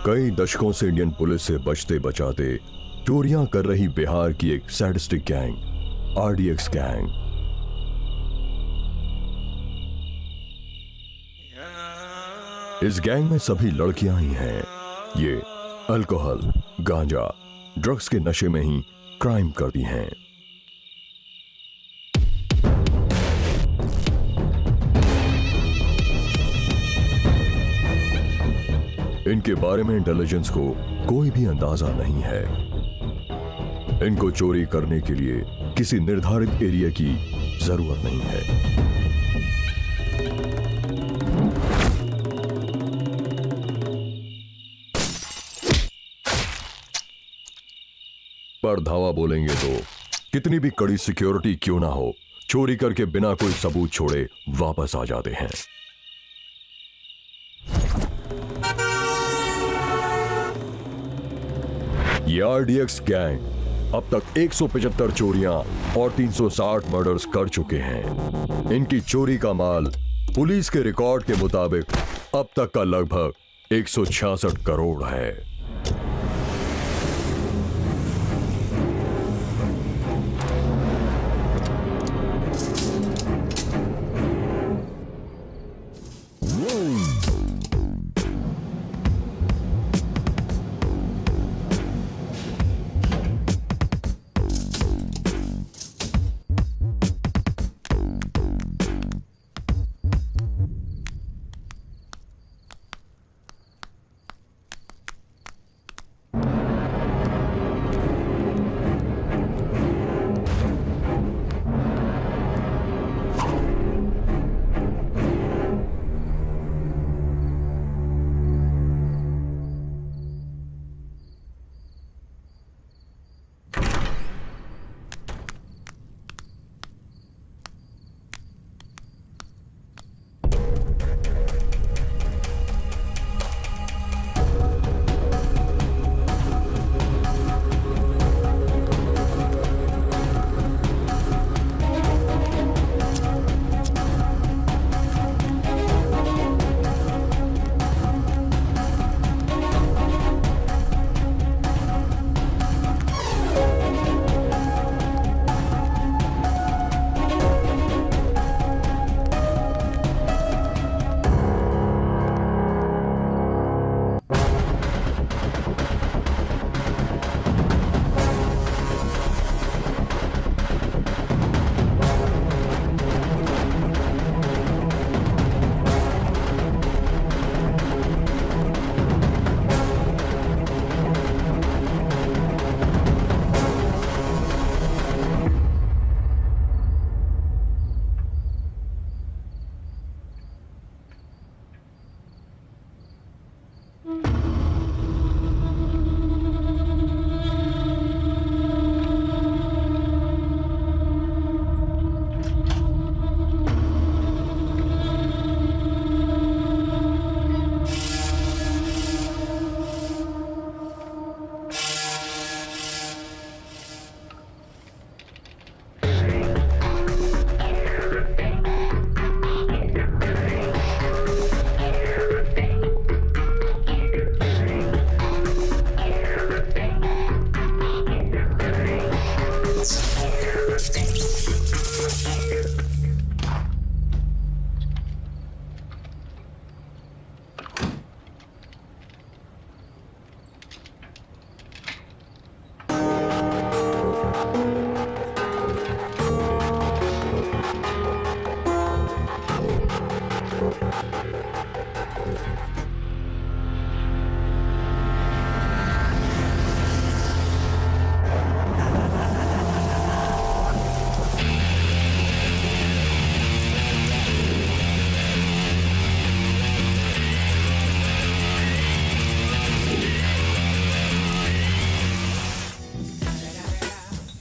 कई दशकों से इंडियन पुलिस से बचते बचाते चोरियां कर रही बिहार की एक सैडिस्टिक गैंग आरडीएक्स गैंग। इस गैंग में सभी लड़कियां ही हैं। ये अल्कोहल, गांजा, ड्रग्स के नशे में ही क्राइम करती हैं। इनके बारे में इंटेलिजेंस को कोई भी अंदाजा नहीं है। इनको चोरी करने के लिए किसी निर्धारित एरिया की जरूरत नहीं है। पर धावा बोलेंगे तो कितनी भी कड़ी सिक्योरिटी क्यों ना हो, चोरी करके बिना कोई सबूत छोड़े वापस आ जाते हैं। ये आरडीएक्स गैंग अब तक 175 चोरियां और 360 मर्डर्स कर चुके हैं। इनकी चोरी का माल पुलिस के रिकॉर्ड के मुताबिक अब तक का लगभग 166 करोड़ है।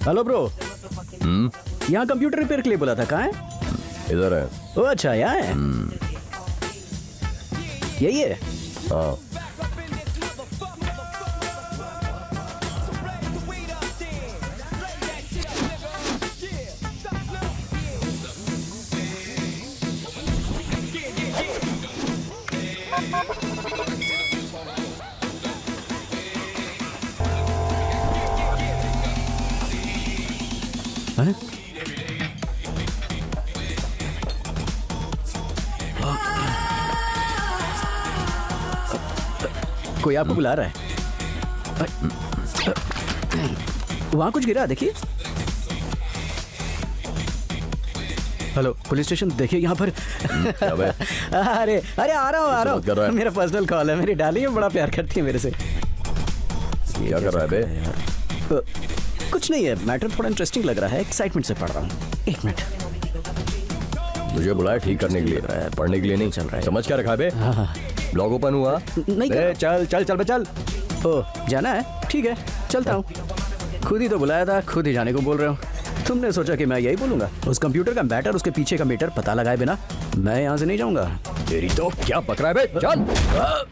Hello bro. यहाँ कंप्यूटर रिपेयर के लिए बोला था, कहाँ है? इधर है। ओ अच्छा, यहाँ है। यही है? हाँ। हैं? कोई आपको बुला रहा है। वहां कुछ गिरा, देखिए। हेलो, पुलिस स्टेशन, देखिए यहाँ पर। अबे, अरे अरे, आ रहा मत कर रहा हूँ। है। मेरा पर्सनल कॉल है। मेरी डार्लिंग बड़ा प्यार करती है मेरे से। क्या कर रहा है बे? कुछ नहीं है, मैटर थोड़ा इंटरेस्टिंग लग रहा है, एक्साइटमेंट से पढ़ रहा हूँ। एक मिनट। तुझे बुलाया ठीक करने के लिए, पढ़ने के लिए नहीं। चल रहा है। समझ क्या रखा है बे? हाँ, ब्लॉग ओपन हुआ? नहीं कर बे, रहा। चल चल चल बे चल। ओ, जाना है? ठीक है, चलता हूँ। खुद ही तो बुलाया था, खुद ही जाने को बोल रहे हो। तुमने सोचा कि मैं यही बोलूंगा? उस कंप्यूटर का बैटर, उसके पीछे का मीटर पता लगाए बिना मैं यहाँ से नहीं जाऊंगा। तेरी तो क्या पकड़ा है बे? चल।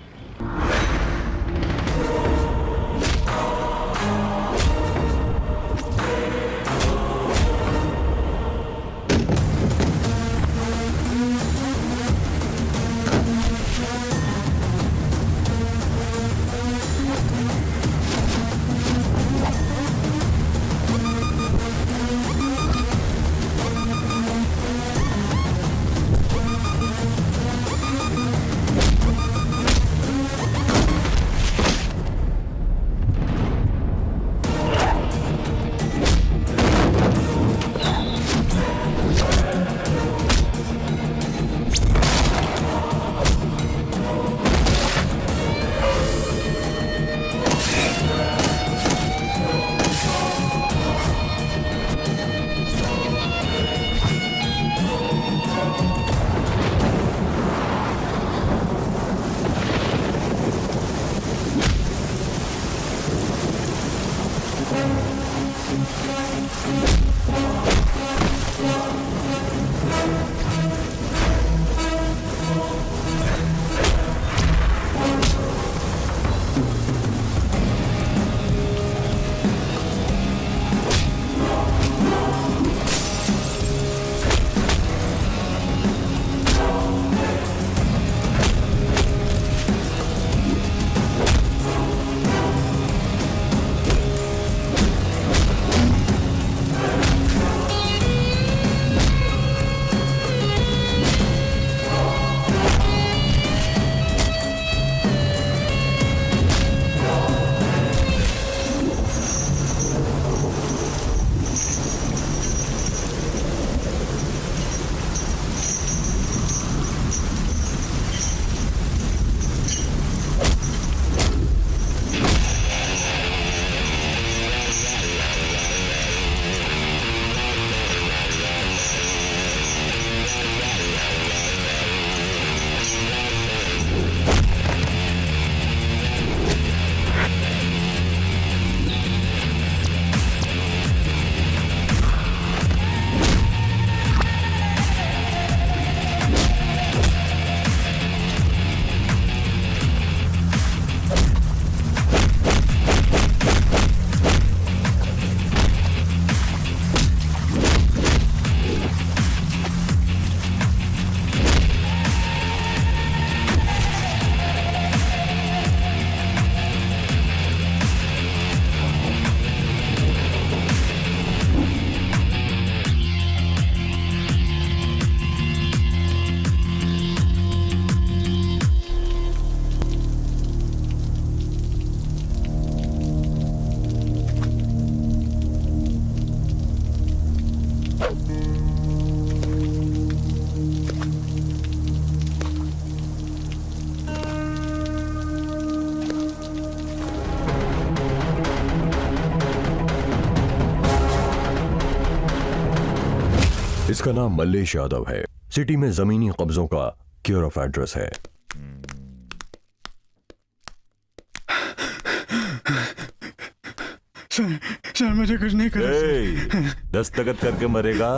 इसका नाम मल्लेश यादव है। सिटी में जमीनी कब्जों का केयर ऑफ एड्रेस है। सर मुझे कुछ नहीं कर। दस्तखत करके मरेगा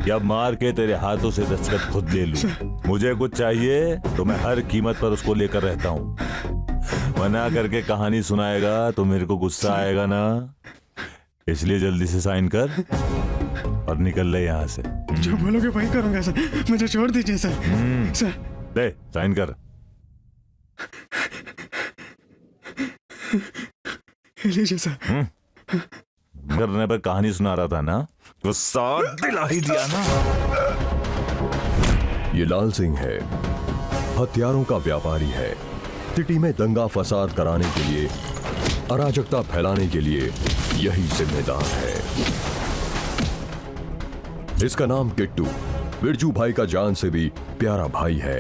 या मार के तेरे हाथों से दस्तखत खुद ले लूं? मुझे कुछ चाहिए तो मैं हर कीमत पर उसको लेकर रहता हूँ। मना करके कहानी सुनाएगा तो मेरे को गुस्सा आएगा ना, इसलिए जल्दी से साइन कर और निकल ले यहाँ से। जो बोलोगे वही करूंगा सर, मुझे छोड़ दीजिए सर। सर ले साइन कर। लीजिए सर। करने पर कहानी सुना रहा था ना, वो साथ दिला ही दिया ना। ये लाल सिंह है, हथियारों का व्यापारी है। सिटी में दंगा फसाद कराने के लिए, अराजकता फैलाने के लिए यही जिम्मेदार है। इसका नाम किट्टू, बिरजू भाई का जान से भी प्यारा भाई है।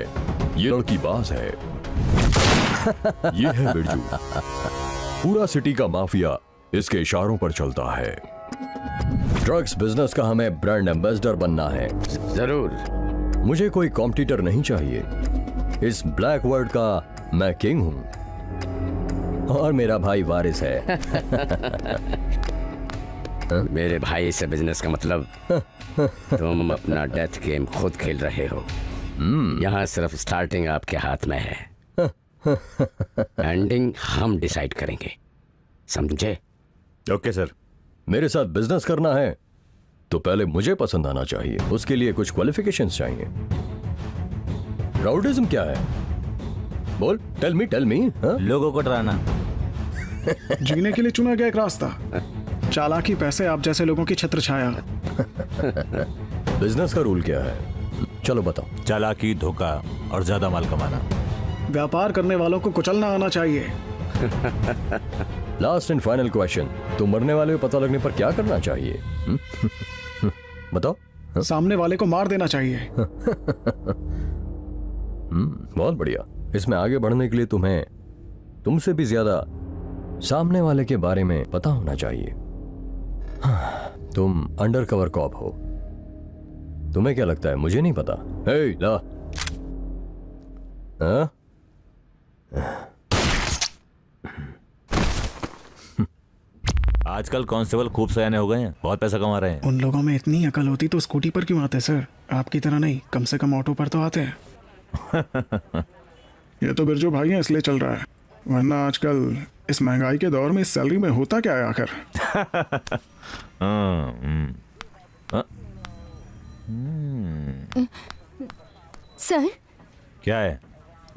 ये लड़की बाज है। ये है बिरजू। पूरा सिटी का माफिया इसके इशारों पर चलता है। ड्रग्स बिजनेस का हमें ब्रांड एम्बेसडर बनना है। जरूर। मुझे कोई कॉम्पिटिटर नहीं चाहिए। इस ब्लैक वर्ल्ड का मैं किंग हूं और मेरा भाई वारिस है। मेरे भाई से बिजनेस का मतलब तुम अपना डेथ गेम खुद खेल रहे हो। यहाँ सिर्फ स्टार्टिंग आपके हाथ में है, एंडिंग हम डिसाइड करेंगे, समझे? Okay sir. मेरे साथ बिजनेस करना है तो पहले मुझे पसंद आना चाहिए। उसके लिए कुछ क्वालिफिकेशंस चाहिए। राउडिज्म क्या है? बोल, टेल मी। लोगों को डराना। जीने के लिए चुना गया एक रास्ता, चालाकी, पैसे, आप जैसे लोगों की छत्र छाया। बिजनेस का रूल क्या है? चलो बताओ। चालाकी, धोखा और ज्यादा माल कमाना। व्यापार करने वालों को कुचलना आना चाहिए। लास्ट एंड फाइनल क्वेश्चन, तुम मरने वाले को पता लगने पर क्या करना चाहिए? बताओ। सामने वाले को मार देना चाहिए। बहुत बढ़िया। इसमें आगे बढ़ने के लिए तुम्हें तुमसे भी ज्यादा सामने वाले के बारे में पता होना चाहिए। तुम अंडर कवर कॉप हो। तुम्हें क्या लगता है मुझे नहीं पता? हे ला। हाँ? आजकल कांस्टेबल खूब सयाने हो गए हैं, बहुत पैसा कमा रहे हैं। उन लोगों में इतनी अकल होती तो स्कूटी पर क्यों आते सर? आपकी तरह नहीं, कम से कम ऑटो पर तो आते हैं। ये तो बिरजू भाई हैं इसलिए चल रहा है, वरना आजकल इस महंगाई के दौर में इस सैलरी में होता क्या है आखिर? सर, क्या है?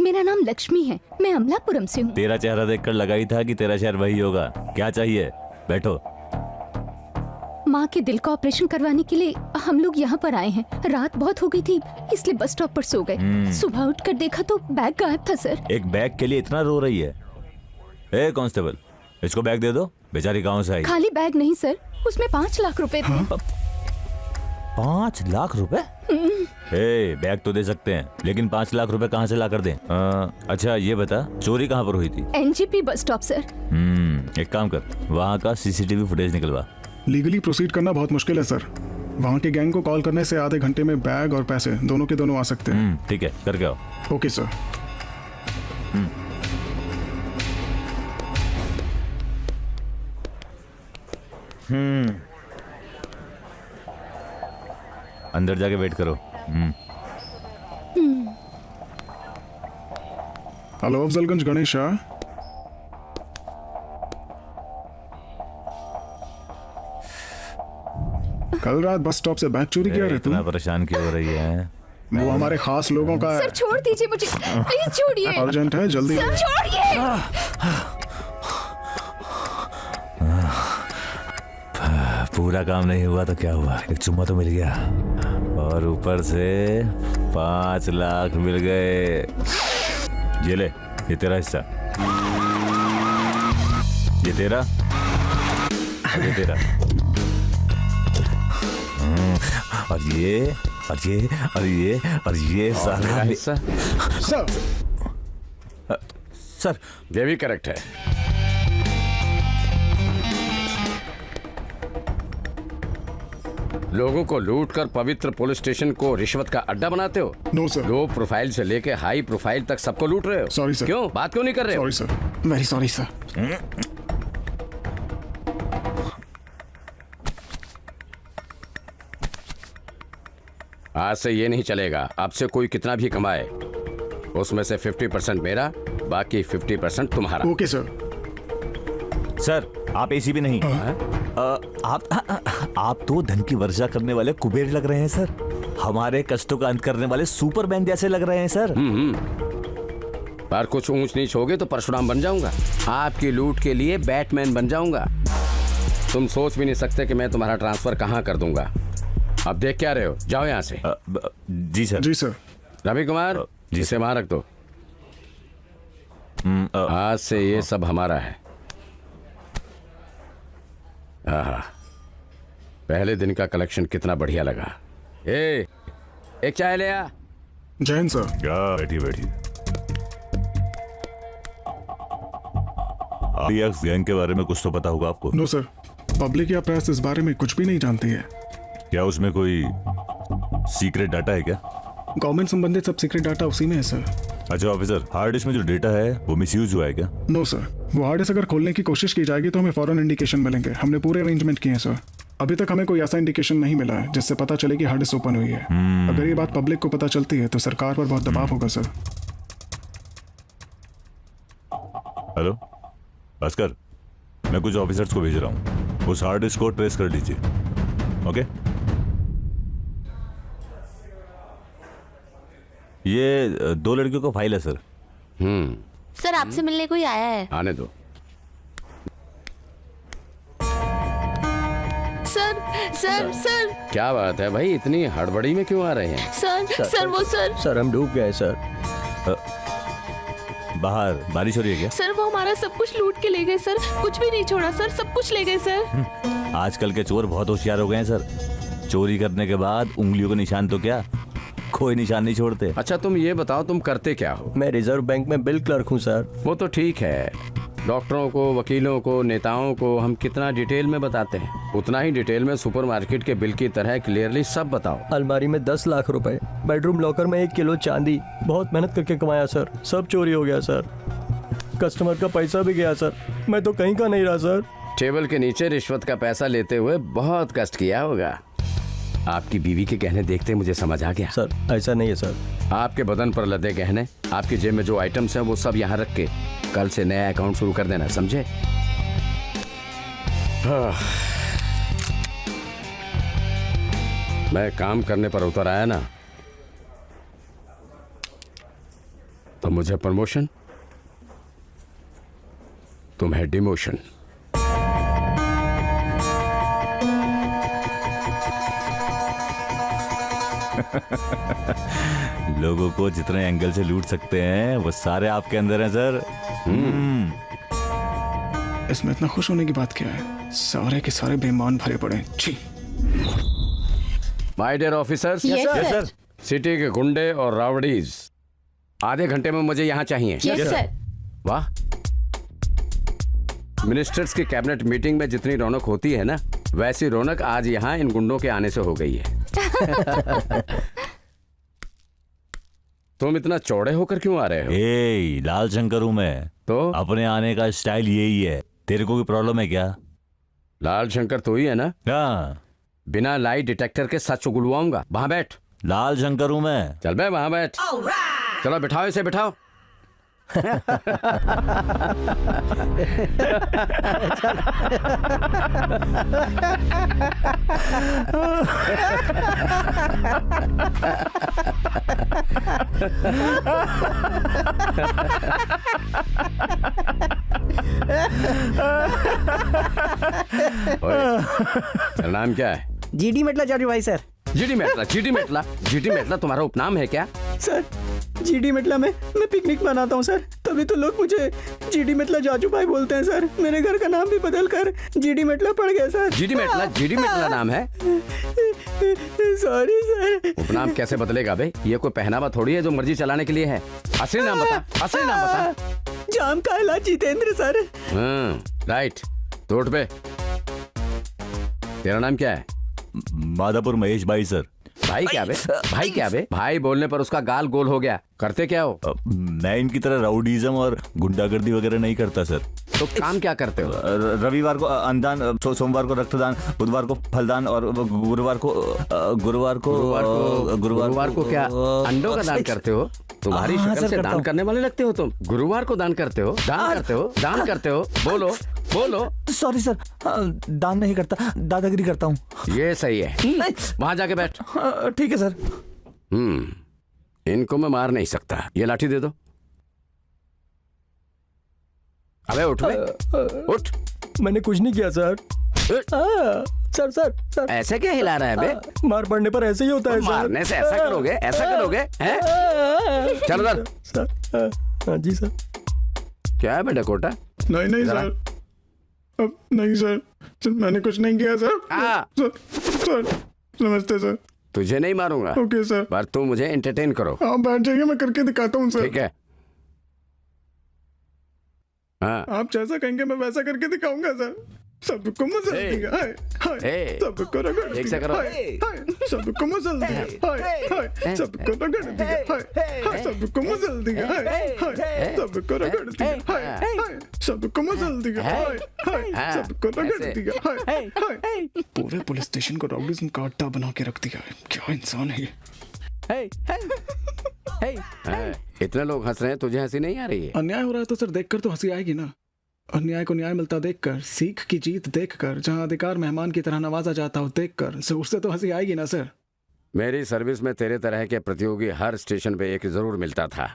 मेरा नाम लक्ष्मी है, मैं अमलापुरम से हूँ। तेरा चेहरा देखकर लगा ही था कि तेरा शहर वही होगा। क्या चाहिए? बैठो। माँ के दिल का ऑपरेशन करवाने के लिए हम लोग यहाँ पर आए हैं। रात बहुत हो गई थी इसलिए बस स्टॉप पर सो गए। सुबह उठकर देखा तो बैग गायब था सर। एक बैग के लिए इतना रो रही है? ए कांस्टेबल, इसको बैग दे दो। बेचारी गांव से आई। खाली बैग नहीं सर, उसमें 5 लाख रुपए थे। 5 लाख रुपए? ए, बैग तो दे सकते हैं, लेकिन 5 लाख रुपए कहाँ से ला कर दें? अच्छा ये बता, चोरी कहाँ पर हुई थी? NGP bus stop sir. एक काम कर, वहाँ का सीसीटीवी फुटेज निकलवा। लीगली प्रोसीड करना बहुत मुश्किल है सर। वहाँ के गैंग को कॉल करने से आधे घंटे में बैग और पैसे दोनों के दोनों आ सकते हैं। ठीक है, करके आओ। Okay sir. अंदर जाके वेट करो। हेलो, अफजलगंज गणेश शाह। कल रात बस स्टॉप से बैग चोरी किया रे तू? इतना परेशान क्यों हो रही है? वो हमारे खास लोगों का है। सर छोड़ दीजिए मुझे, प्लीज छोड़िए। अर्जेंट है, जल्दी। सर छोड़िए। पूरा काम नहीं हुआ तो क्या हुआ, एक चुम्मा तो मिल गया और ऊपर से 5 लाख मिल गए। ये ले, ये तेरा हिस्सा, ये तेरा, ये तेरा, और ये और ये और ये और ये सारा हिस्सा सर। सर ये भी करेक्ट है। लोगों को लूट कर पवित्र पुलिस स्टेशन को रिश्वत का अड्डा बनाते हो। No sir. लो प्रोफाइल से लेके हाई प्रोफाइल तक सबको लूट रहे हो। Sorry sir. क्यों बात क्यों नहीं कर रहे हो? Sorry sir, very sorry sir. आज से ये नहीं चलेगा। अब से कोई कितना भी कमाए उसमें से 50% मेरा, बाकी 50% तुम्हारा। Okay sir. सर आप एसीपी नहीं, आप तो धन की वर्षा करने वाले कुबेर लग रहे हैं सर। हमारे कष्टों का अंत करने वाले सुपरमैन जैसे लग रहे हैं सर। पर कुछ ऊंच नीच होगे तो परशुराम बन जाऊंगा। आपकी लूट के लिए बैटमैन बन जाऊंगा। तुम सोच भी नहीं सकते कि मैं तुम्हारा ट्रांसफर कहाँ कर दूंगा। अब देख क्या रहे हो, जाओ यहाँ से। जी सर। जी सर। रवि कुमार, जिसे वहां रख दो। आज से ये सब हमारा है। आहा, पहले दिन का कलेक्शन कितना बढ़िया लगा। एक चाय ले आ। जैन सर। क्या बैठी बैठी RDX गैंग के बारे में कुछ तो पता होगा आपको? नो सर, पब्लिक या प्रेस इस बारे में कुछ भी नहीं जानती है। क्या उसमें कोई सीक्रेट डाटा है क्या? गवर्नमेंट संबंधित सब सीक्रेट डाटा उसी में है सर। अच्छा ऑफिसर, हार्ड डिस्क में जो डेटा है वो मिसयूज हुआ है क्या? नो सर, वो हार्ड डिस्क अगर खोलने की कोशिश की जाएगी तो हमें फौरन इंडिकेशन मिलेंगे। हमने पूरे अरेंजमेंट किए हैं सर। अभी तक हमें कोई ऐसा इंडिकेशन नहीं मिला है जिससे पता चले कि हार्ड डिस्क ओपन हुई है। अगर ये बात पब्लिक को पता चलती है तो सरकार पर बहुत दबाव होगा सर। हेलो भास्कर, मैं कुछ ऑफिसर्स को भेज रहा हूँ, उस हार्ड डिस्क को ट्रेस कर लीजिए। ओके? ये 2 लड़कियों का फाइल है सर। सर आपसे मिलने कोई आया है। आने दो। सर सर सर क्या बात है भाई, इतनी हड़बड़ी में क्यों आ रहे हैं? सर वो सर सर हम डूब गए सर। बाहर बारिश हो रही है क्या? सर वो हमारा सब कुछ लूट के ले गए सर। कुछ भी नहीं छोड़ा सर, सब कुछ ले गए सर। आजकल के चोर बहुत होशियार हो गए हैं सर। चोरी करने के बाद उंगलियों के निशान तो क्या, कोई निशान नहीं छोड़ते। अच्छा तुम ये बताओ, तुम करते क्या हो? मैं रिजर्व बैंक में बिल क्लर्क हूँ सर। वो तो ठीक है, डॉक्टरों को, वकीलों को, नेताओं को हम कितना डिटेल में बताते हैं, उतना ही डिटेल में सुपरमार्केट के बिल की तरह क्लियरली सब बताओ। अलमारी में 10 लाख रुपए, बेडरूम लॉकर में 1 किलो चांदी, बहुत मेहनत करके कमाया सर, सब चोरी हो गया सर। कस्टमर का पैसा भी गया सर, मैं तो कहीं का नहीं रहा सर। टेबल के नीचे रिश्वत का पैसा लेते हुए बहुत कष्ट किया होगा। आपकी बीवी के गहने देखते मुझे समझ आ गया। सर ऐसा नहीं है सर। आपके बदन पर लदे गहने, आपकी जेब में जो आइटम्स हैं वो सब यहाँ रख के कल से नया अकाउंट शुरू कर देना, समझे? मैं काम करने पर उतर आया ना तो मुझे प्रमोशन, तुम्हें डिमोशन। लोगों को जितने एंगल से लूट सकते हैं वो सारे आपके अंदर हैं सर। इसमें इतना खुश होने की बात क्या है? सारे के सारे बेईमान भरे पड़े हैं। छी। My dear officers, Yes, sir. City के गुंडे और रावडीज आधे घंटे में मुझे यहाँ चाहिए। Yes sir. वाह, मिनिस्टर्स की कैबिनेट मीटिंग में जितनी रौनक होती है ना, वैसी रौनक आज यहाँ इन गुंडों के आने से हो गई है। तुम इतना चौड़े होकर क्यों आ रहे हो? ए लाल शंकर हूं मैं, तो अपने आने का स्टाइल यही है। तेरे को कोई प्रॉब्लम है क्या? लाल शंकर तो ही है ना? हाँ, बिना लाई डिटेक्टर के सच उगलवाऊंगा। वहां बैठ। लाल शंकर हूं मैं। चल बे वहां बैठ। चलो बिठाओ इसे, बिठाओ। तेरा नाम क्या है? जीडी मेटला जाजू भाई सर। जीडी मेटला, जीडी मेटला, जीडी मेटला तुम्हारा उपनाम है क्या? सर जीडी मेटला में मैं पिकनिक मनाता हूँ सर, तभी तो लोग मुझे जीडी मेटला जाजू भाई बोलते हैं सर। मेरे घर का नाम भी बदल कर जीडी मेटला पड़ गया सर। जीडी मेटला, जीडी मेटला नाम है? Sorry sir. उपनाम कैसे बदलेगा बे? ये कोई पहनावा थोड़ी है जो मर्जी चलाने के लिए है। असली नाम बता, असली नाम बता। जाम काला जितेंद्र सर। राइट, तो उठ बे। तेरा नाम क्या है? माधापुर महेश भाई सर। भाई क्या बे? भाई क्या बे? भाई बोलने पर उसका गाल गोल हो गया। करते क्या हो? मैं इनकी तरह राउडीज्म और गुंडागर्दी वगैरह नहीं करता सर। तो काम क्या करते हो? रविवार को अन्नदान, सोमवार को रक्तदान, बुधवार को फलदान और गुरुवार को क्या अंडों का दान करते हो? तुम्हारी हाँ, शक्ल सर, से करता दान हूँ। करने वाले लगते हो तुम। गुरुवार को दान करते हो, दान करते हो, दान करते हो। बोलो बोलो। सॉरी सर, दान नहीं करता, दादागिरी करता हूँ। ये सही है, वहां जाके बैठ। ठीक है सर। इनको मैं मार नहीं सकता, ये लाठी दे दो। अबे उठ बे, उठ। मैंने कुछ नहीं किया सर। सर सर सर ऐसे क्या हिला रहा है बे? मार पड़ने पर ऐसे ही होता है सर। मारने से ऐसा करोगे, ऐसा करोगे हैं? चल उधर। सर हाँ जी सर। क्या है बेटा कोटा? नहीं नहीं जरा। सर, अब नहीं सर, मैंने कुछ नहीं किया सर। हाँ। सर नमस्ते सर। तुझे नहीं मारूंगा, ओके सर, पर तू मुझे एंटरटेन करो। आप बैठ जाइए, मैं करके दिखाता हूँ सर। ठीक है। हाँ। आप जैसा कहेंगे मैं वैसा करके दिखाऊंगा सर। सबको मसल हे। दिया, हाय हाय, हे। सबको रगड़ एक से दिया, करो। हाय हाय, सबको मसल दिया, हाय हाय, सबको रगड़ दिया, हाय हाय, सबको मसल दिया, हाय हाय, सबको रगड़ दिया, हाय हाय, सबको मसल दिया, हाय हाय, सबको रगड़ दिया, हाय हाय। पूरे पुलिस स्टेशन को रॉबिन्सन का अड्डा बना के रख दिया है। क्या इंसान है ये। हाँ, इतने लोग हंस रहे हैं, तुझे हंसी नहीं आ रही है? अन्याय हो रहा है तो सर देखकर तो हंसी आएगी ना। अन्याय को न्याय मिलता देखकर, सीख की जीत देखकर, जहां अधिकार मेहमान की तरह नवाजा जाता हो देखकर, सर उससे तो हंसी आएगी ना सर। मेरी सर्विस में तेरे तरह के प्रतियोगी हर स्टेशन पे एक जरूर मिलता था,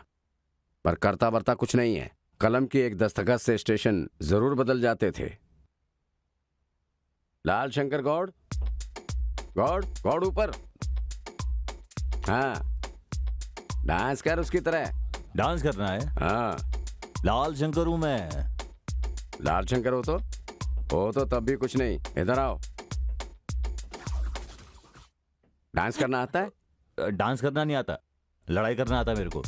पर करता बरता कुछ नहीं है। कलम की एक दस्तखत से स्टेशन जरूर बदल जाते थे। लाल शंकर गौड़, गौड़ गौड़ ऊपर। हाँ, डांस कर उसकी तरह। डांस करना है? हाँ, लाल शंकर हूं मैं। लाल शंकर हो तो तब भी कुछ नहीं। इधर आओ। डांस करना आता है? डांस करना नहीं आता, लड़ाई करना आता मेरे को।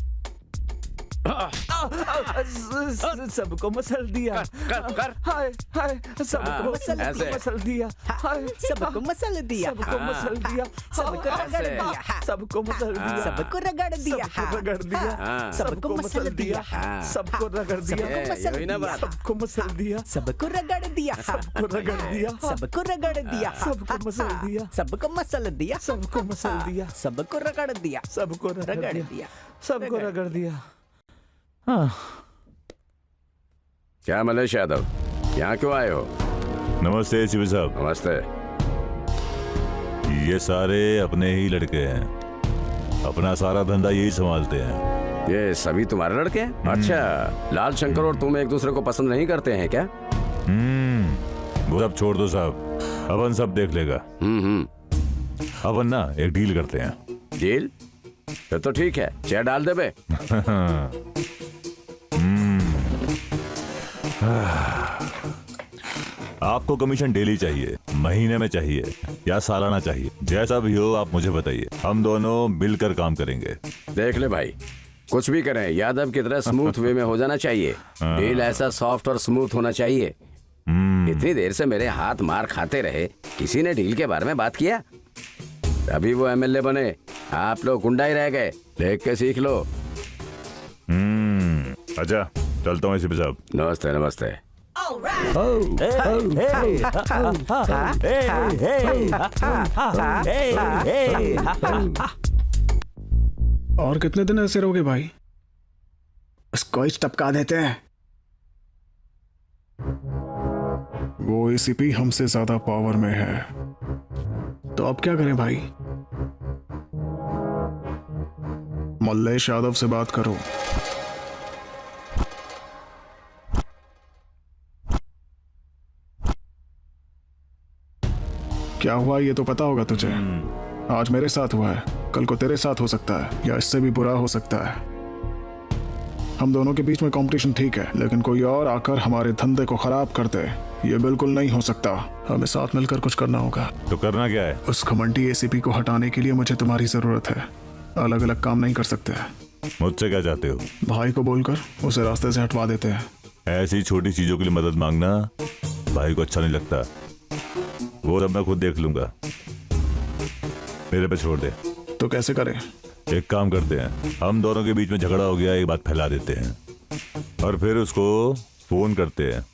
सबको मसल दिया। कर कर। हाय हाय, सबको मसल ऐसे। मसल दिया। हाय, सबको मसल दिया, सबको मसल दिया। सबको रगड़ ऐसे। दिया, सबको मसल दिया। सबको रगड़ दिया, सबको रगड़ दिया। हाँ, सबको मसल दिया, सबको रगड़ दिया। ये, यही ना बात। सबको मसल दिया। सबको रगड़ दिया, सबको रगड़ दिया। सबको रगड़ दिया, सबको मसल दिया। सबको मसल दिया, सबको मसल दिया। सबको रगड़ दिया, सबको रगड़ दिया। सबको रगड़ दिया। हाँ। क्या मलेश यादव, यहाँ क्यों आए हो? नमस्ते सीपी साहब। नमस्ते। ये सारे अपने ही लड़के हैं, अपना सारा धंधा यही संभालते हैं। ये सभी तुम्हारे लड़के हैं? अच्छा, लाल शंकर और तुम एक दूसरे को पसंद नहीं करते हैं क्या? वो सब छोड़ दो साहब, अपन सब देख लेगा। अपन ना एक डील करते हैं। डील? फिर तो ठीक है, चेयर डाल दे बे। आपको कमीशन डेली चाहिए, महीने में चाहिए या सालाना चाहिए? जैसा भी हो आप मुझे बताइए, हम दोनों मिलकर काम करेंगे। देख ले भाई, कुछ भी करें यादव की तरह स्मूथ वे में हो जाना चाहिए। डील ऐसा सॉफ्ट और स्मूथ होना चाहिए। इतनी देर से मेरे हाथ मार खाते रहे, किसी ने डील के बारे में बात किया? अभी वो एमएलए बने, आप लोग गुंडा ही रह गए। देख के सीख लो। अच्छा चलता हूँ सीपी साहब। नमस्ते नमस्ते। और कितने दिन ऐसे रहोगे भाई? इसको टपका देते हैं। वो एसीपी हमसे ज्यादा पावर में है, तो अब क्या करें भाई? मल्लेश यादव से बात करो। क्या हुआ ये तो पता होगा तुझे। आज मेरे साथ हुआ है, कल को तेरे साथ हो सकता है, या इससे भी बुरा हो सकता है। हम दोनों के बीच में कंपटीशन ठीक है, लेकिन कोई और आकर हमारे धंधे को खराब कर दे, ये बिल्कुल नहीं हो सकता। हमें साथ मिलकर कुछ करना होगा। तो करना क्या है? उस घमंडी एसीपी को हटाने के लिए मुझे तुम्हारी जरूरत है। अलग अलग काम नहीं कर सकते। मुझसे क्या चाहते हो? भाई को बोलकर उसे रास्ते से हटवा देते हैं। ऐसी छोटी चीजों के लिए मदद मांगना भाई को अच्छा नहीं लगता। वो सब मैं खुद देख लूंगा, मेरे पे छोड़ दे। तो कैसे करें? एक काम करते हैं, हम दोनों के बीच में झगड़ा हो गया, एक बात फैला देते हैं और फिर उसको फोन करते हैं।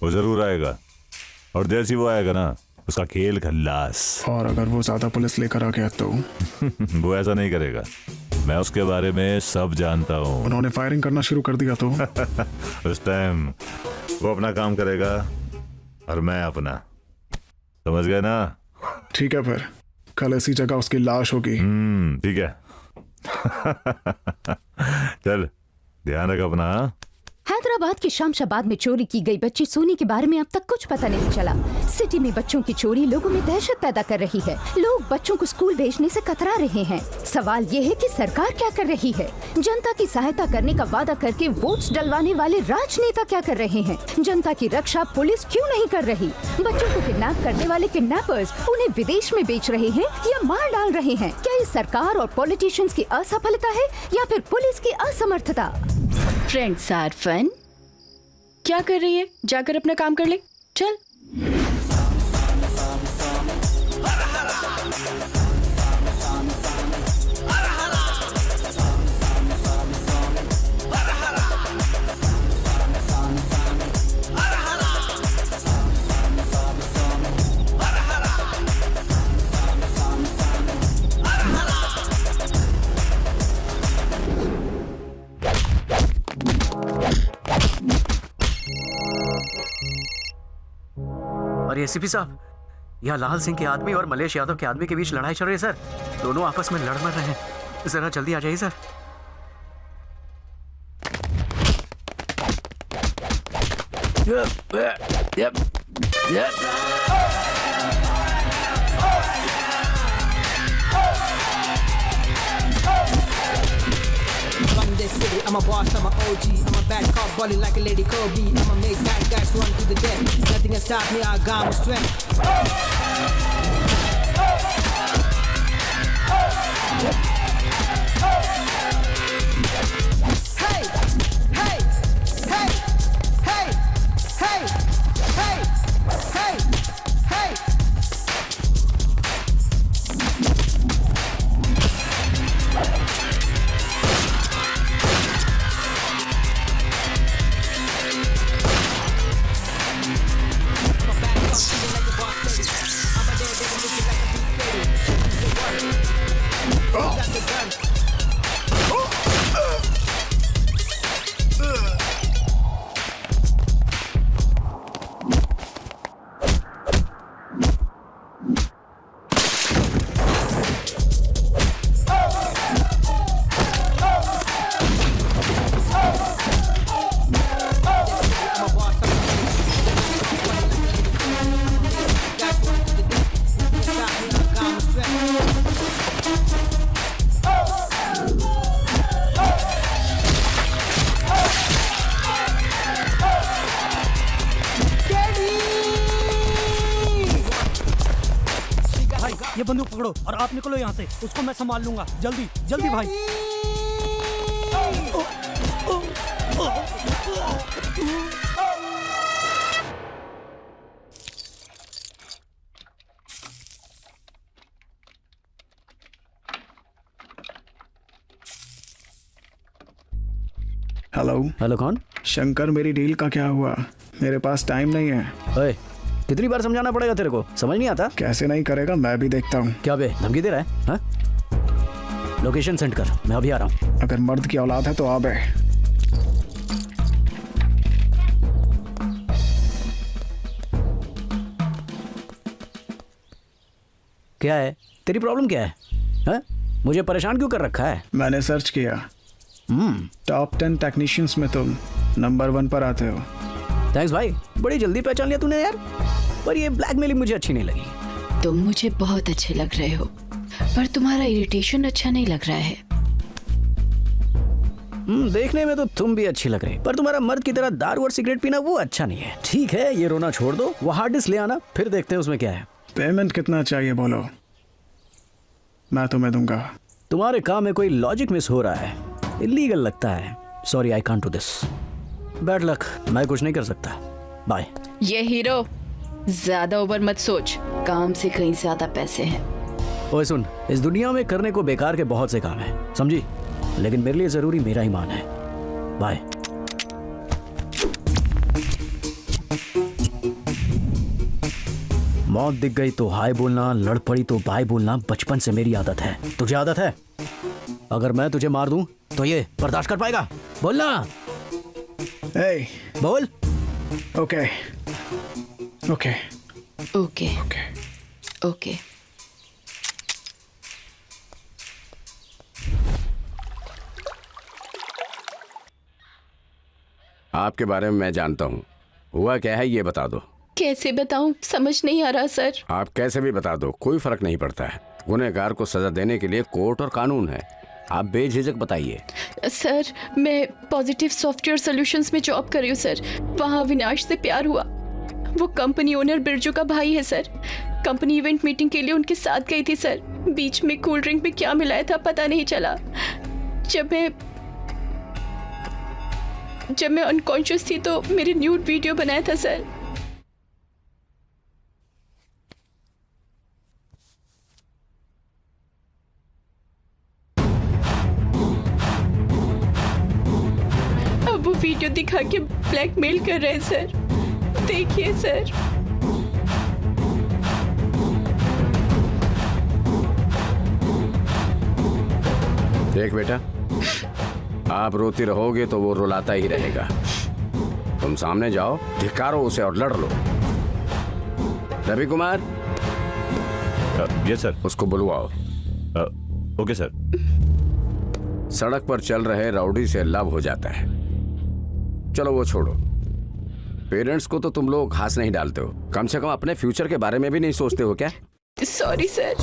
वो जरूर आएगा और जैसे ही वो आएगा ना, उसका खेल खल्लास। और अगर वो ज्यादा पुलिस लेकर आ गया तो? वो ऐसा नहीं करेगा, मैं उसके बारे में सब जानता हूँ। उन्होंने फायरिंग करना शुरू कर दिया तो? उस टाइम वो अपना काम करेगा और मैं अपना, समझ गए ना? ठीक है, फिर कल ऐसी जगह उसकी लाश होगी। ठीक है। चल ध्यान रख अपना। हैदराबाद के शमशाबाद में चोरी की गई बच्ची सोनी के बारे में अब तक कुछ पता नहीं चला। सिटी में बच्चों की चोरी लोगों में दहशत पैदा कर रही है। लोग बच्चों को स्कूल भेजने से कतरा रहे हैं। सवाल ये है कि सरकार क्या कर रही है? जनता की सहायता करने का वादा करके वोट्स डलवाने वाले राजनेता क्या कर रहे हैं? जनता की रक्षा पुलिस क्यों नहीं कर रही? बच्चों को किडनैप करने वाले किडनैपर्स उन्हें विदेश में बेच रहे हैं या मार डाल रहे हैं। क्या ये सरकार और पॉलिटिशियंस की असफलता है या फिर पुलिस की असमर्थता? Friends are fun. क्या कर रही है? जाकर अपना काम कर ले। चल। और एसीपी साहब, यह लाल सिंह के आदमी और मलेश यादव के आदमी के बीच लड़ाई चल रही है सर। दोनों आपस में लड़ मर रहे हैं। जरा जल्दी आ जाइए sir. City. I'm a boss, I'm a OG. I'm a bad cop, balling like a lady Kobe. I'ma make bad guys run to the death. Nothing can stop me, I got my strength. Hey, hey, hey, hey, hey, hey, hey, hey. ये बंदूक पकड़ो और आप निकलो यहाँ से। उसको मैं संभाल लूंगा। जल्दी जल्दी भाई। हेलो। हेलो, कौन? शंकर, मेरी डील का क्या हुआ? मेरे पास टाइम नहीं है। ओए, कितनी बार समझाना पड़ेगा तेरे को? समझ नहीं आता? कैसे नहीं करेगा, मैं भी देखता हूँ। क्या बे, धमकी दे रहा है? हाँ? लोकेशन सेंड कर, मैं अभी आ रहा हूँ। अगर मर्द की औलाद है तो आ बे। क्या है तेरी प्रॉब्लम? क्या है? हाँ? मुझे परेशान क्यों कर रखा है? मैंने सर्च किया। टॉप 10 टेक्नीशियंस में तुम नंबर 1 पर आते हो। थैंक्स भाई, बड़ी जल्दी पहचान लिया तूने यार। पर ये ब्लैकमेलिंग मुझे अच्छी नहीं लगी। तुम मुझे बहुत अच्छे लग रहे हो, पर तुम्हारा इरिटेशन अच्छा नहीं लग रहा है। देखने में तो तुम भी अच्छी लग रही, पर तुम्हारा मर्द की तरह दारू और सिगरेट पीना वो अच्छा नहीं है। ठीक है, ये रोना छोड़ दो, वो हार्ड डिस्क ले आना, फिर देखते हैं उसमें क्या है। पेमेंट कितना चाहिए बोलो, मैं तुम्हें दूंगा। तुम्हारे काम में कोई लॉजिक मिस हो रहा है, इलीगल लगता है। Sorry, I can't do this. Bad luck, मैं कुछ नहीं कर सकता। बाय। ये हीरो, ज्यादा ओवर मत सोच, काम से कहीं ज्यादा पैसे हैं। ओए सुन, इस दुनिया में करने को बेकार के बहुत से काम हैं, समझी? लेकिन मेरे लिए जरूरी मेरा ईमान है। बाय। मौत दिख गई तो हाय बोलना, लड़ पड़ी तो बाय बोलना बचपन से मेरी आदत है। तुझे आदत है? अगर मैं तुझे मार दूं तो ये बर्दाश्त कर पाएगा? बोलना। Hey, बोल। okay, okay, okay okay. Okay. आपके बारे में मैं जानता हूँ। हुआ क्या है ये बता दो। कैसे बताऊं, समझ नहीं आ रहा सर। आप कैसे भी बता दो, कोई फर्क नहीं पड़ता है। गुनहगार को सजा देने के लिए कोर्ट और कानून है। आप बेझिझक बताइए। सर मैं पॉजिटिव सॉफ्टवेयर सॉल्यूशंस में जॉब कर रही हूँ सर। वहाँ अविनाश से प्यार हुआ। वो कंपनी ओनर बिरजू का भाई है सर। कंपनी इवेंट मीटिंग के लिए उनके साथ गई थी सर। बीच में कोल्ड ड्रिंक में क्या मिलाया था पता नहीं चला। जब मैं अनकॉन्शियस थी तो मेरे न्यूड वीडियो बनाया था सर। अब वो वीडियो दिखा के ब्लैकमेल कर रहे हैं सर। देखिए सर। देख बेटा, आप रोती रहोगे तो वो रुलाता ही रहेगा। तुम सामने जाओ, धिक्कारो उसे और लड़ लो। Ravi Kumar, yes sir. उसको बुलवाओ। Okay sir. सड़क पर चल रहे राउडी से लव हो जाता है। चलो वो छोड़ो। पेरेंट्स को तो तुम लोग घास नहीं डालते हो, कम से कम अपने फ्यूचर के बारे में भी नहीं सोचते हो क्या? Sorry sir.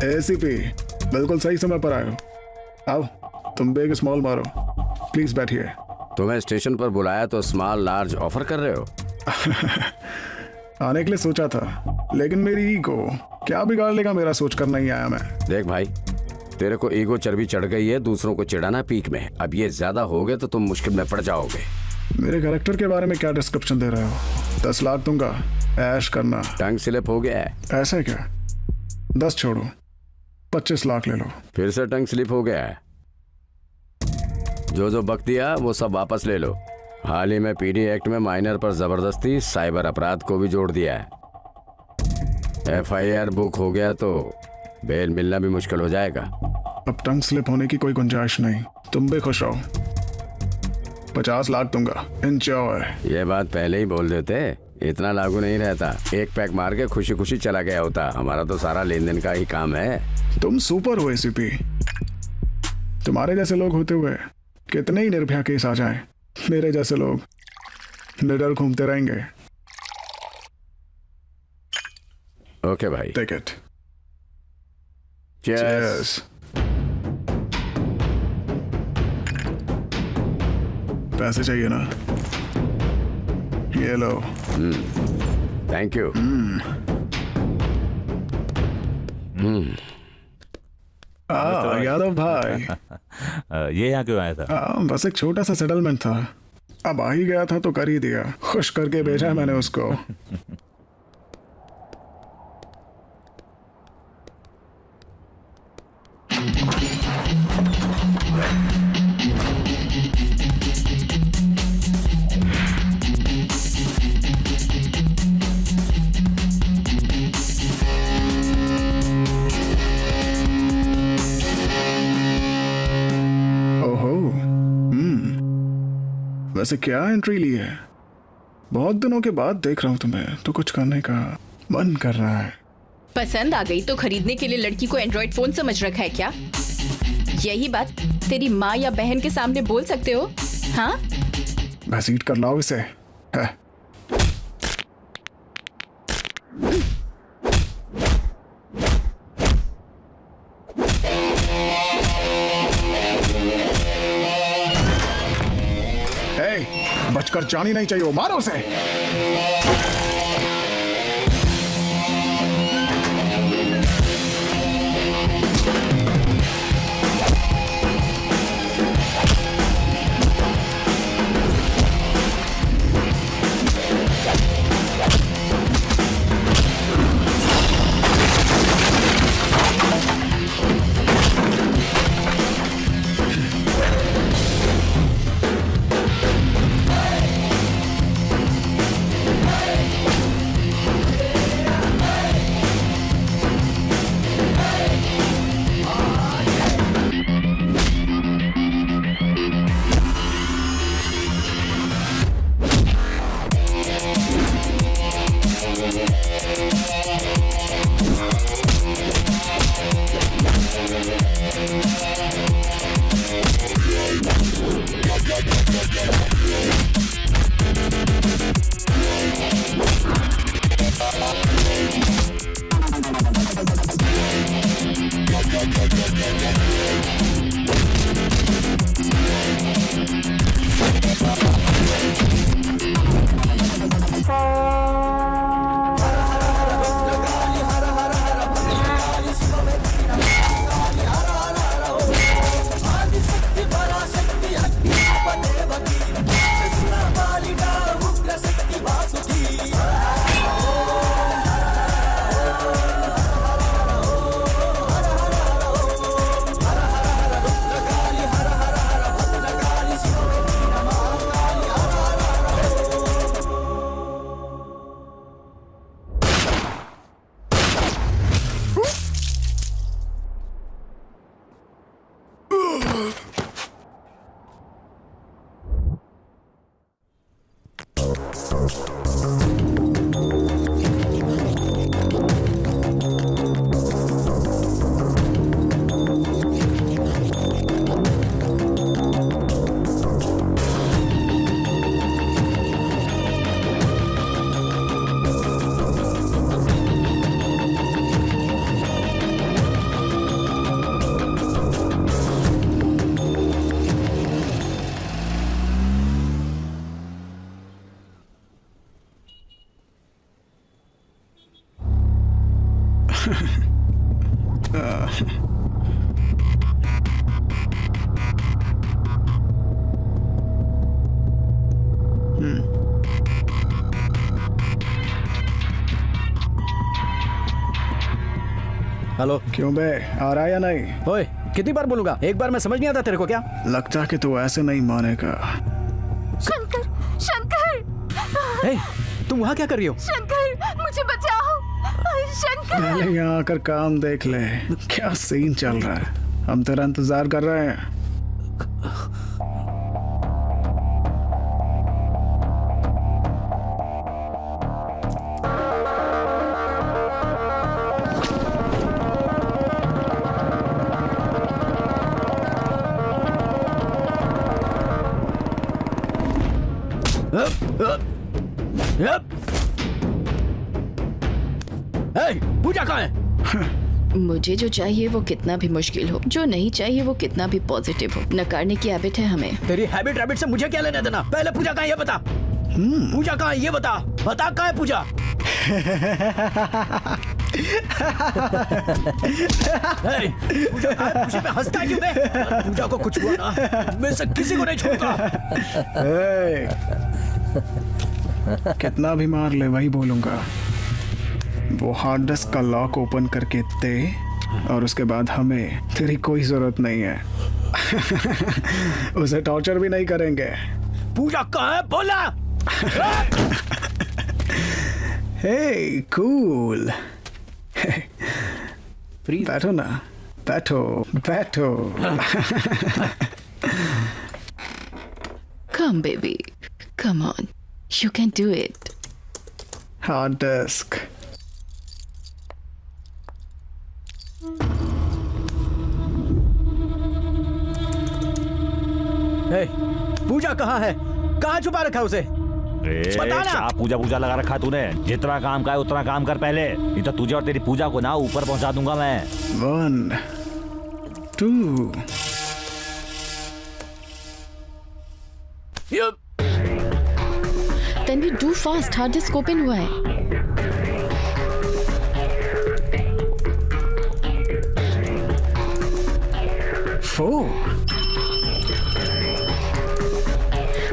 एसीपी बिल्कुल सही समय पर आए हो। आओ तुम बेग स्मॉल मारो, प्लीज बैठिए। तुम्हें स्टेशन पर बुलाया तो स्मॉल लार्ज ऑफर कर रहे हो? आने के लिए सोचा था, लेकिन मेरी ईगो क्या बिगाड़ लेगा मेरा सोच कर नहीं आया मैं। देख भाई, तेरे को ईगो चर्बी चढ़ गई है, दूसरों को चिढ़ाना पीक में है। अब ये ज्यादा हो गए तो तुम मुश्किल में पड़ जाओगे। मेरे कैरेक्टर के बारे में क्या डिस्क्रिप्शन दे रहे हो? 10 लाख दूंगा, ऐश करना। टंग स्लिप हो गया है। ऐसा है क्या? 10 छोड़ो, 25 लाख ले लो। फिर से टंग स्लिप हो गया है। जो बक दिया वो सब वापस ले लो। हाल ही में पीडी एक्ट में माइनर पर जबरदस्ती साइबर अपराध को भी जोड़ दिया है। FIR बुक हो गया तो बेल मिलना भी मुश्किल हो जाएगा। अब टंग स्लिप होने की कोई गुंजाइश नहीं। तुम भी खुश रहो, 50 लाख दूंगा, एंजॉय। ये बात पहले ही बोल देते, इतना लागू नहीं रहता। एक पैक मार के खुशी खुशी चला गया होता। हमारा तो सारा लेन देन का ही काम है। तुम सुपर हो एसीपी। तुम्हारे जैसे लोग होते हुए कितने ही निर्भया केस आ जाएं, मेरे जैसे लोग निडर घूमते रहेंगे। ओके भाई, टेक इट। चीयर्स। पैसे चाहिए ना? ये लो। Thank you. यादव भाई। ये यहाँ क्यों आया था? बस एक छोटा सा सेटलमेंट था। अब आ ही गया था तो कर ही दिया। खुश करके भेजा मैंने उसको। वैसे क्या एंट्री ली है? बहुत दिनों के बाद देख रहा हूँ तुम्हें, तो कुछ करने का मन कर रहा है। पसंद आ गई तो खरीदने के लिए लड़की को एंड्रॉइड फोन समझ रखा है क्या? यही बात तेरी माँ या बहन के सामने बोल सकते हो? हाँ, घसीट कर लाओ इसे। है। बचकर जानी नहीं चाहिए, मारो उसे। हेलो। क्यों बे, आ रहा है या नहीं? ओए, कितनी बार बोलूंगा? एक बार मैं समझ नहीं आता तेरे को क्या? लगता है कि तू ऐसे नहीं मानेगा। शंकर, शंकर, हे, तुम वहाँ क्या कर रही हो? शंकर, मुझे बचाओ, शंकर। पहले यहाँ आकर काम देख ले, क्या सीन चल रहा है। हम तेरा इंतजार कर रहे हैं। पूजा कहाँ है? मुझे जो चाहिए वो कितना भी मुश्किल हो, जो नहीं चाहिए वो कितना भी पॉजिटिव हो, नकारने की हैबिट है हमें। तेरी हैबिट रैबिट से मुझे क्या लेना देना? पहले पूजा कहाँ है ये बता। पूजा कहाँ है ये बता। बता कहाँ है पूजा? पूजा कहाँ है? मुझे पे हंसता है क्यों बे? पूजा को कुछ हुआ ना, मैं से किसी को नहीं छोड़ूंगा। कितना भी मार ले वही बोलूंगा। वो हार्ड डिस्क का लॉक ओपन करके दे, और उसके बाद हमें तेरी कोई जरूरत नहीं है। उसे टॉर्चर भी नहीं करेंगे। पूजा कहाँ है बोला? हे कूल, बैठो ना, बैठो बैठो। Come baby, come on, you can do it. Hard disk. Pooja कहाँ है? कहाँ छुपा रखा है उसे? बता ना। क्या पूजा पूजा लगा रखा तूने? जितना काम का है उतना काम कर पहले, नहीं तो तुझे और तेरी पूजा को ना ऊपर पहुंचा दूंगा मैं। 1 2 Then we do fast, hard disk open हुआ है।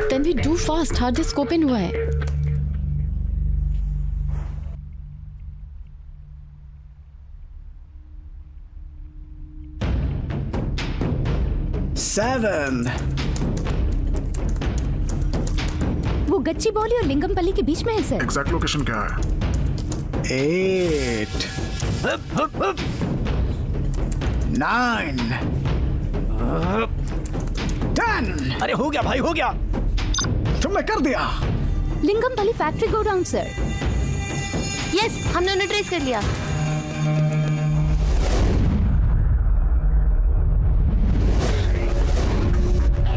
Then we do fast, hard disk open हुआ है। Seven. वो गच्चीबौली और लिंगमपल्ली के बीच में है सर। एग्जैक्ट लोकेशन क्या है? 8 9 10। अरे हो गया भाई, हो गया। तुमने कर दिया। Lingampally factory godown sir. Yes, हमने उन्हें ट्रेस कर लिया।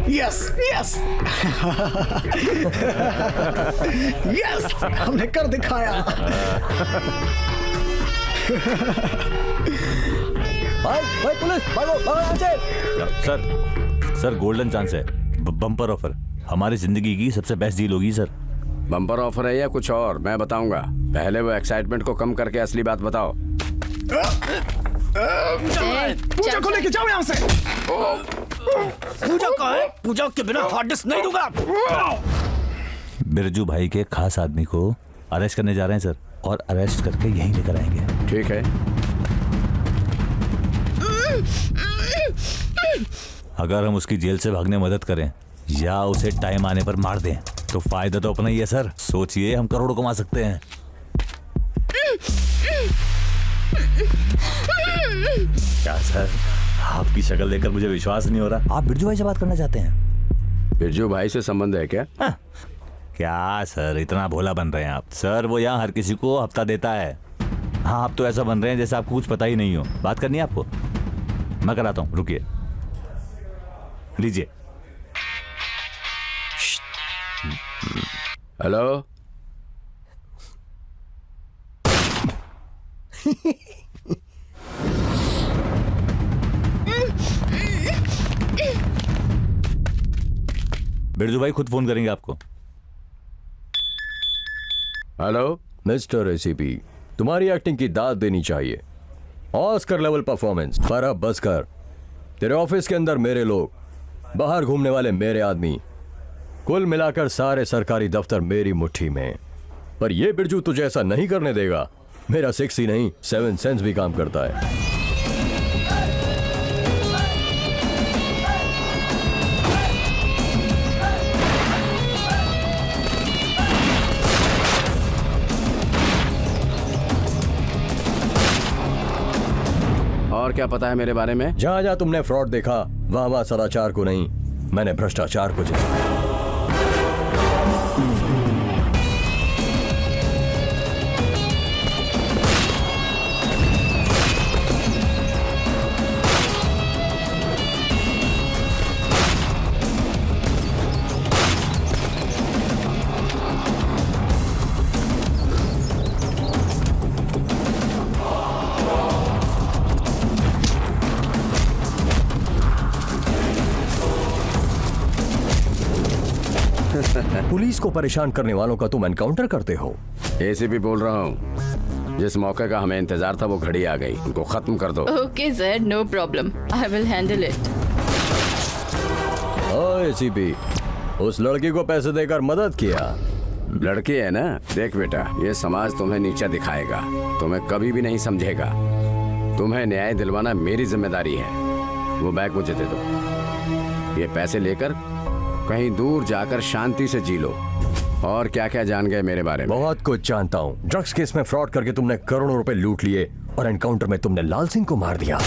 यस यस यस, हमने कर दिखाया। भाई पुलिस, भागो भागो यहाँ से। सर गोल्डन चांस है, बम्पर ऑफर, हमारी जिंदगी की सबसे बेस्ट डील होगी सर। बम्पर ऑफर है या कुछ और, मैं बताऊंगा। पहले वो एक्साइटमेंट को कम करके असली बात बताओ। पूजा को लेके जाओ यहाँ से। पूजा कहाँ है? पूजा के बिना हार्ड डिस्क नहीं दूंगा। बिरजू भाई के खास आदमी को अरेस्ट करने जा रहे हैं सर, और अरेस्ट करके यहीं लेकर आएंगे। ठीक है। अगर हम उसकी जेल से भागने में मदद करें या उसे टाइम आने पर मार दें तो फायदा तो अपना ही है सर। सोचिए, हम करोड़ों कमा सकते हैं। क्या सर, आपकी शक्ल देखकर मुझे विश्वास नहीं हो रहा। आप बिरजू भाई से बात करना चाहते हैं? बिरजू भाई से संबंध है क्या? क्या सर, इतना भोला बन रहे हैं आप। सर वो यहाँ हर किसी को हफ्ता देता है। हाँ, आप तो ऐसा बन रहे हैं जैसे आपको कुछ पता ही नहीं हो। बात करनी है आपको? मैं कराता हूँ, रुकिए, लीजिए। हेलो। बिरजू भाई खुद फोन करेंगे आपको। हेलो। मिस्टर एसीपी, तुम्हारी एक्टिंग की दाद देनी चाहिए, ऑस्कर लेवल परफॉर्मेंस। पर अब बस कर। तेरे ऑफिस के अंदर मेरे लोग, बाहर घूमने वाले मेरे आदमी, कुल मिलाकर सारे सरकारी दफ्तर मेरी मुट्ठी में। पर यह बिरजू तुझे ऐसा नहीं करने देगा। मेरा 6 ही नहीं 7 सेंस भी काम करता है। और क्या पता है मेरे बारे में? जहां जहां तुमने फ्रॉड देखा वहां वहां सदाचार को नहीं, मैंने भ्रष्टाचार को जिता। पुलिस को परेशान करने वालों का तुम एनकाउंटर करते हो। एसीपी बोल रहा हूँ। जिस मौके का हमें इंतजार था वो घड़ी आ गई, उनको खत्म कर दो। Okay sir, no problem, I will handle it. ओ एसीपी, उस लड़की को पैसे देकर मदद किया। लड़की है ना, देख बेटा, ये समाज तुम्हें नीचा दिखाएगा, तुम्हें कभी भी नहीं समझेगा। तुम्हें न्याय दिलवाना मेरी जिम्मेदारी है। वो बैग मुझे दे दो। ये पैसे लेकर कहीं दूर जाकर शांति से जी लो। और क्या क्या जान गए मेरे बारे में? बहुत कुछ जानता हूँ। ड्रग्स केस में फ्रॉड करके तुमने करोड़ों रुपए लूट लिए और एनकाउंटर में तुमने लाल सिंह को मार दिया।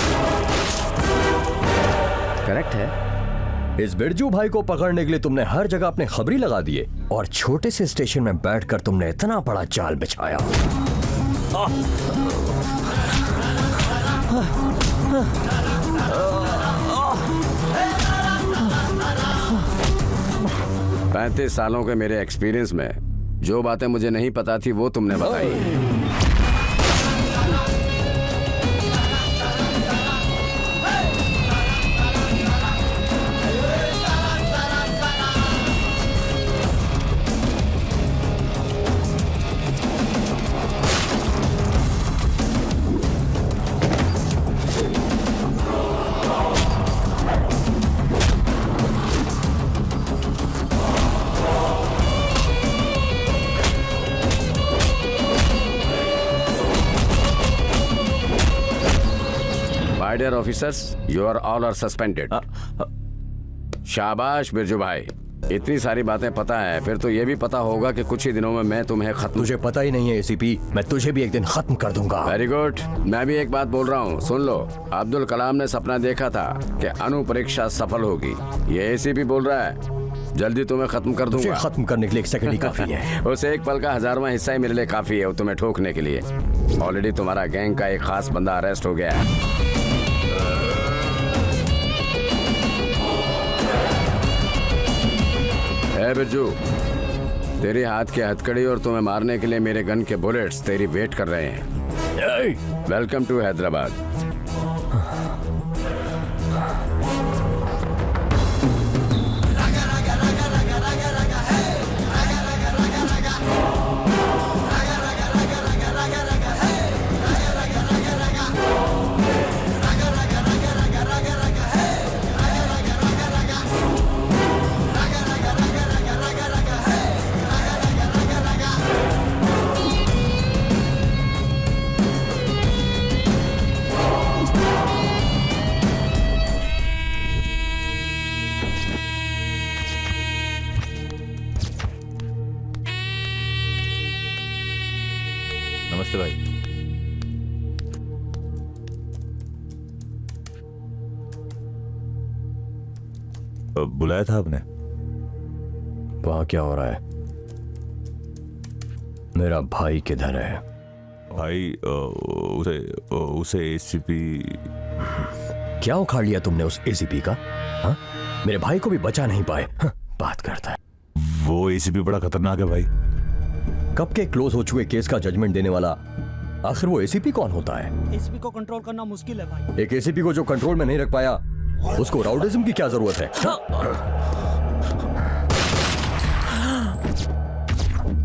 करेक्ट है। इस बिरजू भाई को पकड़ने के लिए तुमने हर जगह अपने खबरी लगा दिए और छोटे से स्टेशन में बैठकर तुमने इतना बड़ा जाल बिछाया। 35 सालों के मेरे एक्सपीरियंस में जो बातें मुझे नहीं पता थी वो तुमने बताई। My dear officers, you are all are suspended. शाबाश बिरजू भाई, इतनी सारी बातें पता है, फिर तो ये भी पता होगा कि कुछ ही दिनों में मैं तुम्हें खत्म। तुझे पता ही नहीं है एसीपी, मैं तुझे भी एक दिन खत्म कर दूंगा। Very good. मैं भी एक बात बोल रहा हूँ, सुन लो। अब्दुल कलाम ने सपना देखा था कि अणु परीक्षा सफल होगी। ये एसीपी बोल रहा है, जल्दी तुम्हें खत्म कर दूंगा। खत्म करने के लिए 1 सेकंड ही काफी है। उस एक पल का 1000वां हिस्सा ही मेरे लिए काफी है तुम्हें ठोकने के लिए। ऑलरेडी तुम्हारा गैंग का एक खास बंदा अरेस्ट हो गया है। बिरजू, तेरी हाथ की हथकड़ी और तुम्हें मारने के लिए मेरे गन के बुलेट्स तेरी वेट कर रहे हैं। Welcome to Hyderabad. नमस्ते भाई। बुलाया था आपने? वहां क्या हो रहा है? मेरा भाई किधर है? भाई उसे एसीपी। क्या उखाड़ लिया तुमने उस एसीपी का? हाँ? मेरे भाई को भी बचा नहीं पाए। हाँ, बात करता है। वो एसीपी बड़ा खतरनाक है भाई। कब के क्लोज हो चुके केस का जजमेंट देने वाला आखिर वो एसीपी कौन होता है? एसीपी को कंट्रोल करना मुश्किल है भाई। एक एसीपी को जो कंट्रोल में नहीं रख पाया उसको राउडिज्म की क्या जरूरत है?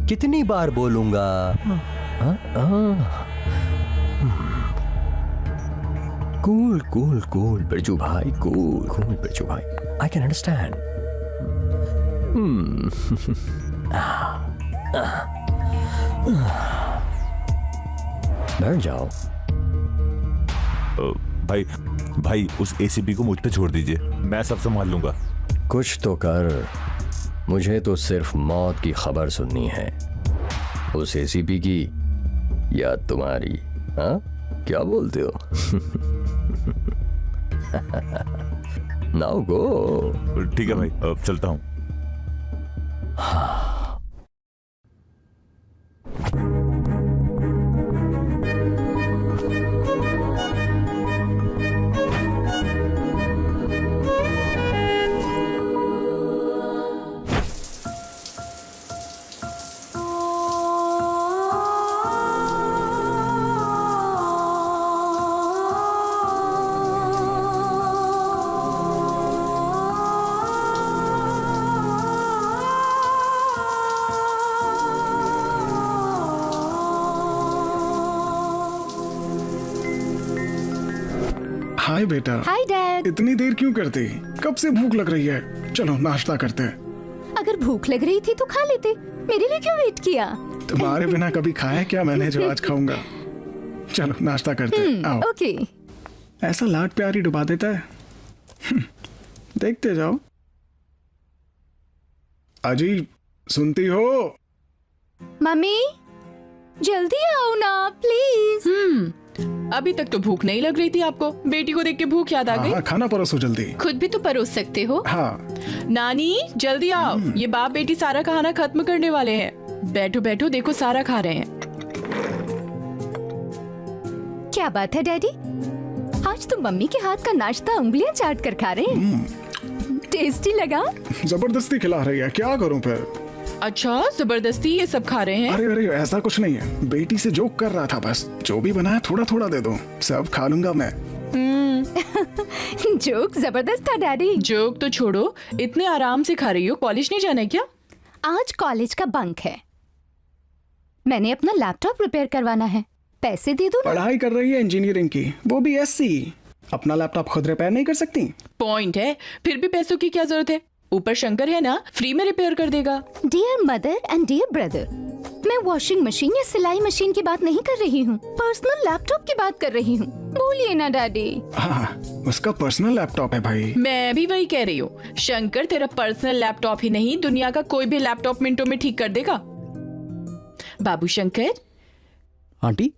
कितनी बार बोलूंगा? कूल कूल कूल बिरजू भाई, कूल कूल बिरजू भाई, आई कैन अंडरस्टैंड। बैठ जाओ। भाई भाई उस एसीपी को मुझ पे छोड़ दीजिए, मैं सब संभाल लूंगा। कुछ तो कर, मुझे तो सिर्फ मौत की खबर सुननी है। उस एसीपी की या तुम्हारी? हाँ, क्या बोलते हो? Now go. ठीक है भाई, अब चलता हूँ। हाय बेटा। Hi dad. इतनी देर क्यों करती? कब से भूख लग रही है? चलो नाश्ता करते हैं। अगर भूख लग रही थी तो खा लेते, मेरे लिए क्यों वेट किया? तुम्हारे बिना कभी खाया क्या मैंने जो आज खाऊंगा? चलो नाश्ता करते हैं, आओ। ओके। ऐसा लाड प्यार ही डुबा देता है। देखते जाओ। अजी सुनती हो? मम्मी जल्दी आओ ना प्लीज। अभी तक तो भूख नहीं लग रही थी आपको, बेटी को देख के भूख याद आ गई। हाँ, खाना परोसो जल्दी। खुद भी तो परोस सकते हो। हाँ। नानी जल्दी आओ, ये बाप बेटी सारा खाना खत्म करने वाले हैं। बैठो बैठो, देखो सारा खा रहे हैं। क्या बात है डैडी, आज तो मम्मी के हाथ का नाश्ता उंगलियां चाट कर खा रहे हैं। टेस्टी लगा? जबरदस्ती खिला रही है, क्या करूं फिर? अच्छा जबरदस्ती ये सब खा रहे हैं? अरे अरे ऐसा कुछ नहीं है, बेटी से जोक कर रहा था बस। जो भी बनाया थोड़ा थोड़ा दे दो, सब खा लूंगा मैं। जोक जबरदस्त था डैडी। जोक तो छोड़ो, इतने आराम से खा रही हो, कॉलेज नहीं जाना है क्या? आज कॉलेज का बंक है, मैंने अपना लैपटॉप रिपेयर करवाना है, पैसे दे दो ना। पढ़ाई कर रही है इंजीनियरिंग की, वो भी एससी। अपना लैपटॉप खुद रिपेयर नहीं कर सकती? पॉइंट है, फिर भी पैसों की क्या जरूरत है? ऊपर शंकर है ना, फ्री में रिपेयर कर देगा। Dear mother and dear brother, मैं वॉशिंग मशीन या सिलाई मशीन की बात नहीं कर रही हूँ, पर्सनल लैपटॉप की बात कर रही हूँ। बोलिए ना डैडी। हाँ, उसका पर्सनल लैपटॉप है भाई। मैं भी वही कह रही हूँ, शंकर तेरा पर्सनल लैपटॉप ही नहीं, दुनिया का कोई भी लैपटॉप मिनटों में ठीक कर देगा। बाबू शंकर। आंटी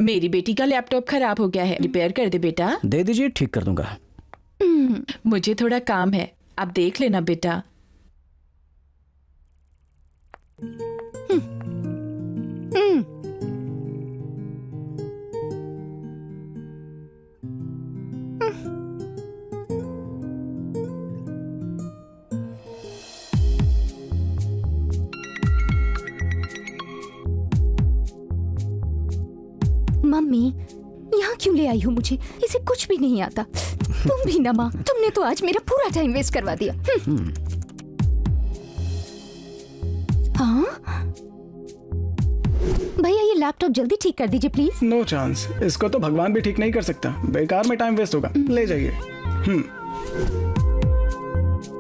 मेरी बेटी का लैपटॉप खराब हो गया है, रिपेयर कर दे बेटा। दे दीजिए, ठीक कर दूंगा। मुझे थोड़ा काम है, आप देख लेना बेटा। मम्मी क्यों ले आई हो मुझे? इसे कुछ भी नहीं आता। तुम भी ना माँ, तुमने तो आज मेरा पूरा टाइम वेस्ट करवा दिया। हाँ भैया, ये लैपटॉप जल्दी ठीक कर दीजिए प्लीज। नो चांस, इसको तो भगवान भी ठीक नहीं कर सकता। बेकार में टाइम वेस्ट होगा। ले जाइए।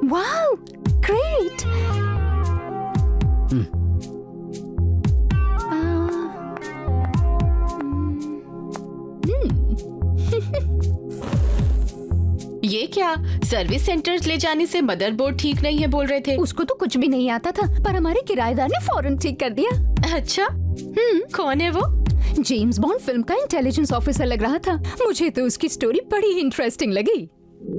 Wow, great. ये क्या, सर्विस सेंटर ले जाने से मदरबोर्ड ठीक नहीं है बोल रहे थे। उसको तो कुछ भी नहीं आता था, पर हमारे किराएदार ने फौरन ठीक कर दिया। अच्छा, कौन है वो? जेम्स बॉन्ड फिल्म का इंटेलिजेंस ऑफिसर लग रहा था। मुझे तो उसकी स्टोरी बड़ी इंटरेस्टिंग लगी।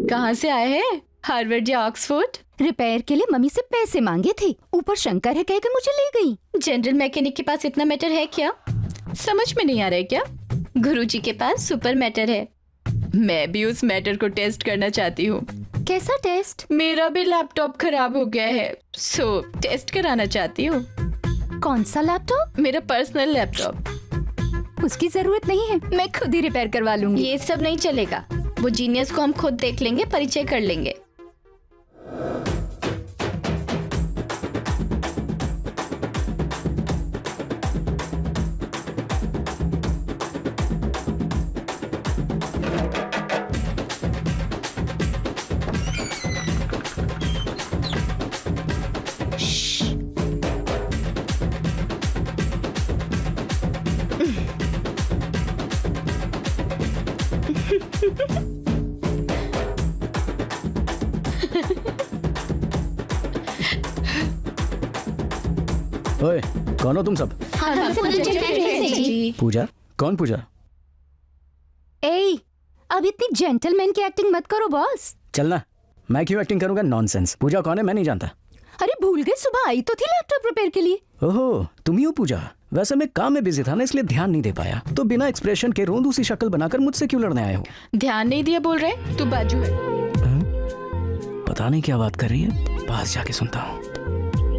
कहाँ से आए हैं? हार्वर्ड या ऑक्सफोर्ड? रिपेयर के लिए मम्मी से पैसे मांगे थे, ऊपर शंकर है कह के मुझे ले गई। जनरल मैकेनिक के पास इतना मैटर है क्या? समझ में नहीं आ रहा है क्या? गुरुजी के पास सुपर मैटर है। मैं भी उस मैटर को टेस्ट करना चाहती हूँ। कैसा टेस्ट? मेरा भी लैपटॉप खराब हो गया है, सो टेस्ट कराना चाहती हूँ। कौन सा लैपटॉप? मेरा पर्सनल लैपटॉप। उसकी जरूरत नहीं है, मैं खुद ही रिपेयर करवा लूंगी। ये सब नहीं चलेगा, वो जीनियस को हम खुद देख लेंगे, परिचय कर लेंगे। ओए, कौन हो तुम सब? जी। पूजा? कौन पूजा? ए, अब इतनी जेंटलमैन की एक्टिंग मत करो बॉस। चलना, मैं क्यों एक्टिंग करूंगा? नॉनसेंस। पूजा कौन है? मैं नहीं जानता। अरे भूल गए, सुबह आई तो थी लैपटॉप रिपेयर के लिए। ओहो, तुम ही हो पूजा। वैसे मैं काम में बिजी था ना, इसलिए ध्यान नहीं दे पाया। तो बिना एक्सप्रेशन के रोंदू सी शक्ल बनाकर मुझसे क्यों लड़ने आए हो? ध्यान नहीं दिया बोल रहे? तू बाजू है। पता नहीं क्या बात कर रही है, पास जाके सुनता हूँ।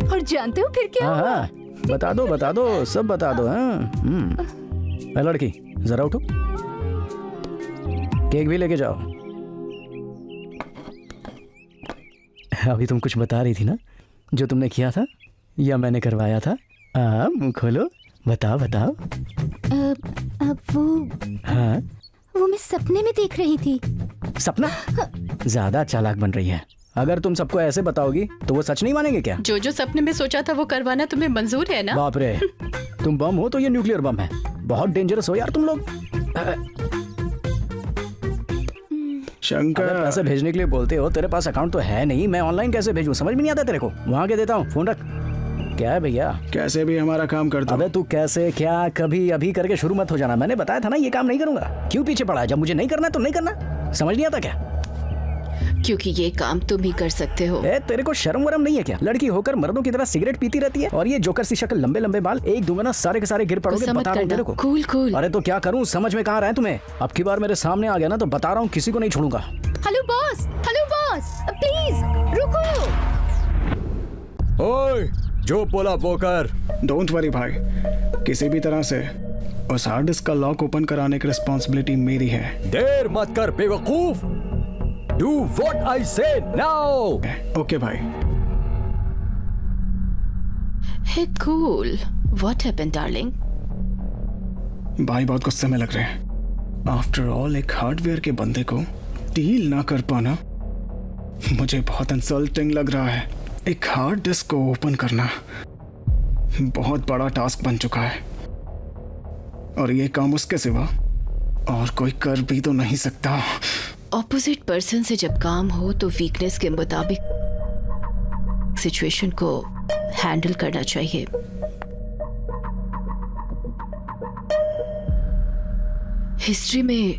और जानते हो फिर क्या हुआ? हाँ, बता दो, सब बता दो। हाँ, ए लड़की, जरा उठो, केक भी लेके जाओ। अभी तुम कुछ बता रही थी ना, जो तुमने किया था या मैंने करवाया था? मुंह खोलो, बताओ। वो हाँ, वो मैं सपने में देख रही थी। सपना? ज्यादा चालाक बन रही है। अगर तुम सबको ऐसे बताओगी तो वो सच नहीं मानेंगे क्या? जो सपने में सोचा था वो करवाना तुम्हें मंजूर है ना? बाप रे, तुम बम हो तो ये न्यूक्लियर बम है। बहुत डेंजरस हो यार तुम लोग। शंकर, अगर पैसे भेजने के लिए बोलते हो, तेरे पास अकाउंट तो है नहीं, मैं ऑनलाइन कैसे भेजूं? समझ में नहीं आता तेरे को? वहां के देता हूँ, फोन रख। क्या है भैया? कैसे भी हमारा काम कर दो। अबे तू कैसे, क्या, कभी, अभी करके शुरू मत हो जाना। मैंने बताया था ना ये काम नहीं करूंगा। क्यों पीछे पड़ा है? जब मुझे नहीं करना तो नहीं करना। समझ नहीं आता क्या? क्योंकि ये काम तुम ही कर सकते हो। तेरे को शर्म वरम नहीं है क्या? लड़की होकर मर्दों की तरह सिगरेट पीती रहती है, और ये जोकर सी शक्ल, लंबे लंबे बाल, एक दो में ना सारे के सारे गिर पड़ोगे। गुस्सा मत बता रहा हूँ करना। तेरे को। कूल। अरे तो क्या करूँ, समझ में कहाँ रहा है तुम्हें? अब की बार मेरे सामने आ गया ना तो बता रहा हूँ, किसी को नहीं छोड़ूंगा। हेलो बॉस, प्लीज रुको। ओए, जो बोला वो कर। डोंट वरी भाई, किसी भी तरह से उस हार्ड डिस्क का लॉक ओपन कराने की रिस्पॉन्सिबिलिटी मेरी है। देर मत कर बेवकूफ। डू व्हाट आई से नाउ। ओके भाई। हे कूल, व्हाट हैपेंड डार्लिंग? भाई बहुत गुस्से में लग रहे हैं। आफ्टर ऑल एक हार्डवेयर के बंदे को डील ना कर पाना मुझे बहुत इंसल्टिंग लग रहा है। एक हार्ड डिस्क को ओपन करना बहुत बड़ा टास्क बन चुका है, और ये काम उसके सिवा और कोई कर भी तो नहीं सकता। ऑपोजिट पर्सन से जब काम हो तो वीकनेस के मुताबिक सिचुएशन को हैंडल करना चाहिए। हिस्ट्री में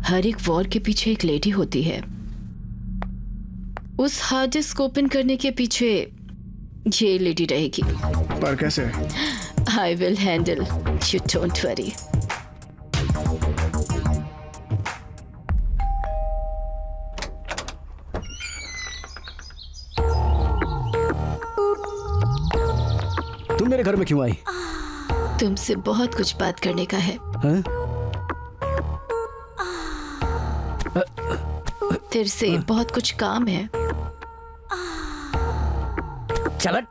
हर एक वॉर के पीछे एक लेडी होती है। उस हार्ड डिस्क ओपन करने के पीछे ये लेडी रहेगी। पर कैसे? आई will handle, you don't worry. तुम मेरे घर में क्यों आई? तुमसे बहुत कुछ बात करने का है। हाँ? तेरे से बहुत कुछ काम है। चल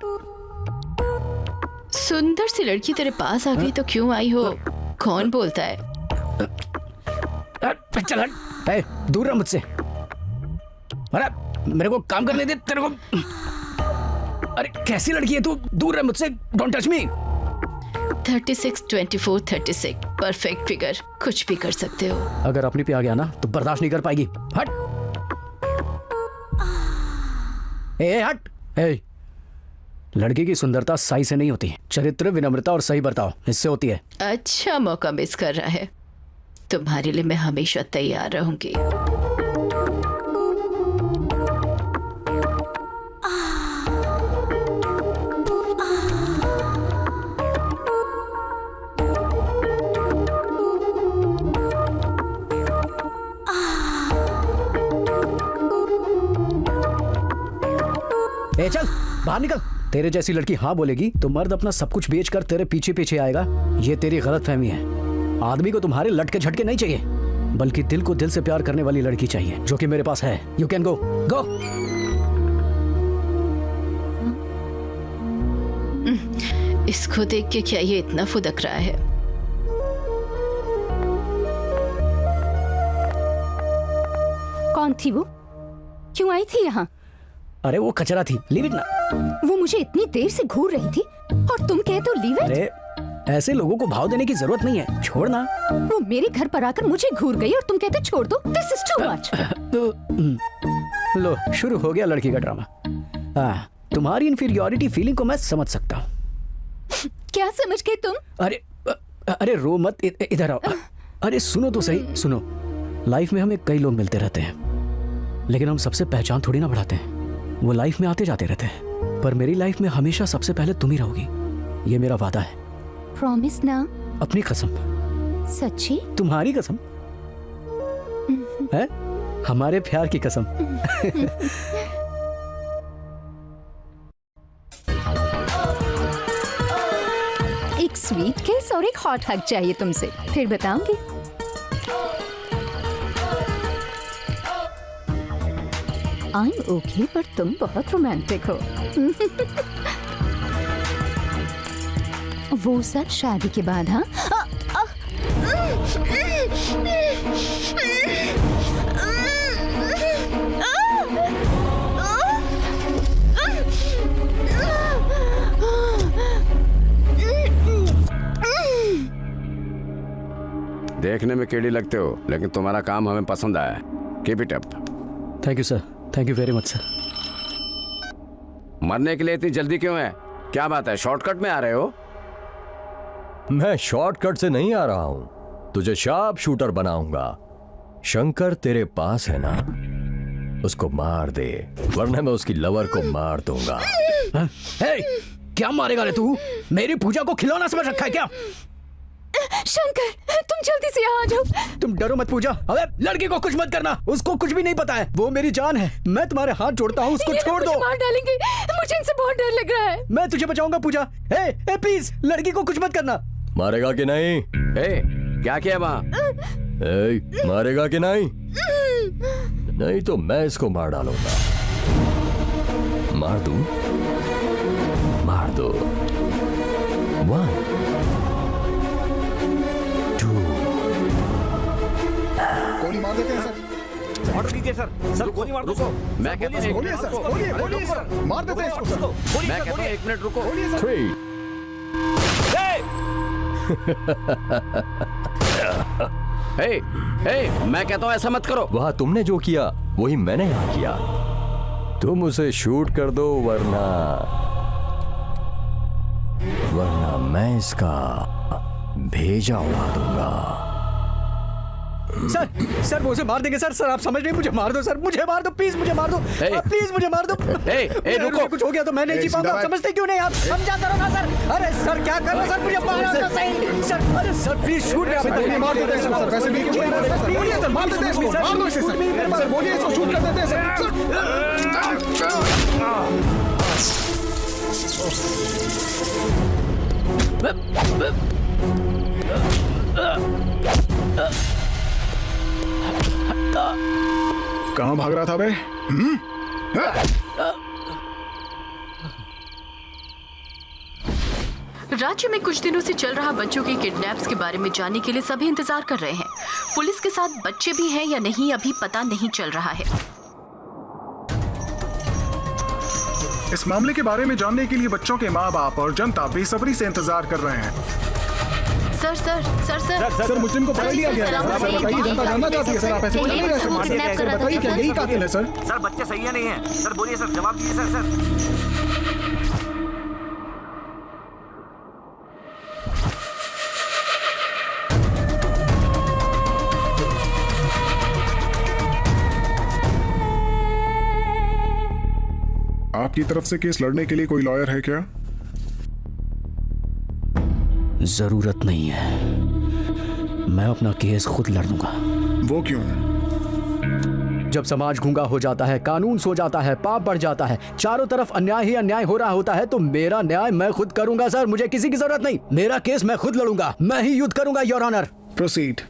सुंदर सी लड़की तेरे पास आ गई तो क्यों आई हो? कौन बोलता है? चल ए, दूर रह मुझसे। अरे मेरे को काम करने दे तेरे को। अरे कैसी लड़की है तू? दूर रह मुझसे, don't touch me. 36, 24, 36 perfect figure, कुछ भी कर सकते हो। अगर अपनी पे आ गया ना तो बर्दाश्त नहीं कर पाएगी। हट हट। ए, लड़की की सुंदरता साई से नहीं होती, चरित्र, विनम्रता और सही बर्ताव इससे होती है। अच्छा मौका मिस कर रहा है। तुम्हारे लिए मैं हमेशा तैयार रहूंगी। ए चल बाहर निकल। तेरे जैसी लड़की हाँ बोलेगी तो मर्द अपना सब कुछ बेचकर तेरे पीछे पीछे आएगा। ये तेरी गलतफहमी है। आदमी को तुम्हारे लटके झटके नहीं चाहिए, बल्कि दिल को दिल से प्यार करने वाली लड़की चाहिए, जो कि मेरे पास है। यू कैन गो गो। इसको देख के क्या ये इतना फुदक रहा है? कौन थी वो? क्यों आई थी यहाँ? अरे वो कचरा थी, लीव इट ना। वो मुझे इतनी देर से घूर रही थी और तुम कहते हो लीव इट? अरे ऐसे लोगों को भाव देने की जरूरत नहीं है, छोड़ना। वो मेरे घर पर आकर मुझे घूर गई और तुम कहते छोड़ दो। This is too much. लो शुरू हो गया लड़की का ड्रामा। तुम्हारी इन्फीरियरिटी फीलिंग को मैं समझ सकता हूँ। क्या समझ गए तुम? अरे अरे रो मत, इधर आओ। अरे सुनो तो सही, सुनो। लाइफ में हमें कई लोग मिलते रहते हैं, लेकिन हम सबसे पहचान थोड़ी ना बढ़ाते हैं। वो लाइफ में आते जाते रहते हैं, पर मेरी लाइफ में हमेशा सबसे पहले तुम ही रहोगी, ये मेरा वादा है। प्रॉमिस ना? अपनी कसम। सच्ची? तुम्हारी कसम है, हमारे प्यार की कसम। एक स्वीट किस और एक हॉट हग चाहिए तुमसे, फिर बताऊंगी। आई एम ओके, पर तुम बहुत रोमांटिक हो। वो सब शादी के बाद। हाँ देखने में केड़ी लगते हो, लेकिन तुम्हारा काम हमें पसंद आया। Keep it up. Thank you sir, thank you very much sir. मरने के लिए इतनी जल्दी क्यों है? क्या बात है, शॉर्टकट में आ रहे हो? मैं शॉर्टकट से नहीं आ रहा हूं, तुझे शार्प शूटर बनाऊंगा। शंकर तेरे पास है ना, उसको मार दे, वरना मैं उसकी लवर को मार दूंगा। हे, क्या मारेगा रे तू? मेरी पूजा को खिलौना समझ रखा है क्या? शंकर, तुम जल्दी से यहाँ आ जाओ। तुम डरो मत पूजा। अबे लड़की को कुछ मत करना, उसको कुछ भी नहीं पता है। वो मेरी जान है, मैं तुम्हारे हाथ जोड़ता हूँ, उसको छोड़ दो। मार डालेंगे, मुझे इनसे बहुत डर लग रहा है। मैं तुझे बचाऊंगा पूजा। ए प्लीज लड़की को कुछ मत करना। मारेगा कि नहीं? क्या किया वहाँ? मारेगा कि नहीं? नहीं तो मैं इसको मार डालूंगा। मार दूं? मार दो। 1 2 गोली मार देते हैं सर। ऑर्डर कीजिए सर। सर गोली मार दो। मैं कहता हूँ बोलिए सर, बोलिए सर, मार देते हैं इसको सर। मैं कहता हूँ 1 मिनट रुको। 3 मैं कहता हूँ ऐसा मत करो। वहां तुमने जो किया वही मैंने यहां किया। तुम उसे शूट कर दो, वरना मैं इसका भेजा उड़ा दूंगा। सर वो उसे मार देंगे सर। सर आप समझ नहीं, मुझे मार दो सर, मुझे मार दो प्लीज, मुझे मार दो प्लीज, मुझे मार दो। रुको, कुछ हो गया तो मैं नहीं जी पाऊंगा। आप समझते क्यों नहीं? आप समझा करो ना सर। अरे सर क्या कर रहे हो सर, मुझे मारो तो सही सर। अरे सर प्लीज शूट मार देते हैं सर। वैसे भी बोलिए सर, मार देते हैं इसको, मार दो इसे सर। सर बोलिए इसको शूट कर देते हैं सर। कहाँ भाग रहा था बे? राज्य में कुछ दिनों से चल रहा बच्चों के किडनैप्स के बारे में जानने के लिए सभी इंतजार कर रहे हैं। पुलिस के साथ बच्चे भी हैं या नहीं अभी पता नहीं चल रहा है। इस मामले के बारे में जानने के लिए बच्चों के माँ बाप और जनता बेसब्री से इंतजार कर रहे हैं। Sir sir sir sir sir मुजरिम को पकड़ लिया गया है। सर बताइए, जनता जानना चाहती है। सर आप ऐसे नहीं कर सकते। सर बताइए क्या यही कातिल है? सर सर बच्चे सही है नहीं है? सर बोलिए सर, जवाब दीजिए सर। सर आपकी तरफ से केस लड़ने के लिए कोई लॉयर है क्या? जरूरत नहीं है, मैं अपना केस खुद लड़ दूंगा। वो क्यों? जब समाज गूंगा हो जाता है, कानून सो जाता है, पाप बढ़ जाता है, चारों तरफ अन्याय ही अन्याय हो रहा होता है, तो मेरा न्याय मैं खुद करूंगा सर। मुझे किसी की जरूरत नहीं। मेरा केस मैं खुद लड़ूंगा, मैं ही युद्ध करूंगा your honour. Proceed.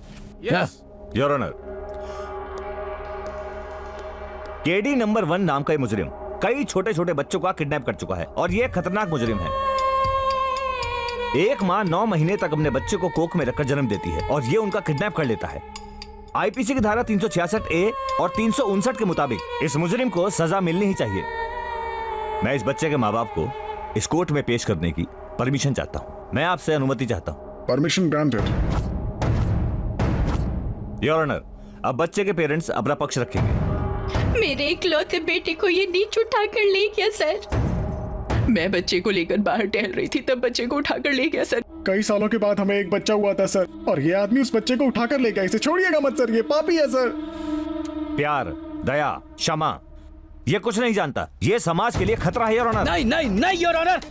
Your honour, KD number 1 नाम का ये मुजरिम कई छोटे छोटे बच्चों का किडनैप कर चुका है और ये खतरनाक मुजरिम है। एक माँ 9 महीने तक अपने बच्चे को कोख में रखकर जन्म देती है और ये उनका किडनैप कर लेता है। आईपीसी की धारा 366A और 359 के मुताबिक इस मुजरिम को सजा मिलनी ही चाहिए। मैं इस बच्चे के माँ बाप को इस कोर्ट में पेश करने की परमिशन चाहता हूँ। मैं आपसे अनुमति चाहता हूँ। Permission granted. योर ऑनर, अब बच्चे के पेरेंट्स अपना पक्ष रखेंगे। मेरे इकलौते बेटे को ये नीच उठा कर ले गया सर। मैं बच्चे को लेकर बाहर टहल रही थी, तब बच्चे को उठाकर ले गया सर। कई सालों के बाद हमें एक बच्चा हुआ था सर, और ये आदमी उस बच्चे को उठाकर ले गया। इसे छोड़िएगा मत सर, ये पापी है सर। प्यार, दया, क्षमा, ये कुछ नहीं जानता। ये समाज के लिए खतरा है योर ऑनर। नहीं नहीं नहीं योर ऑनर,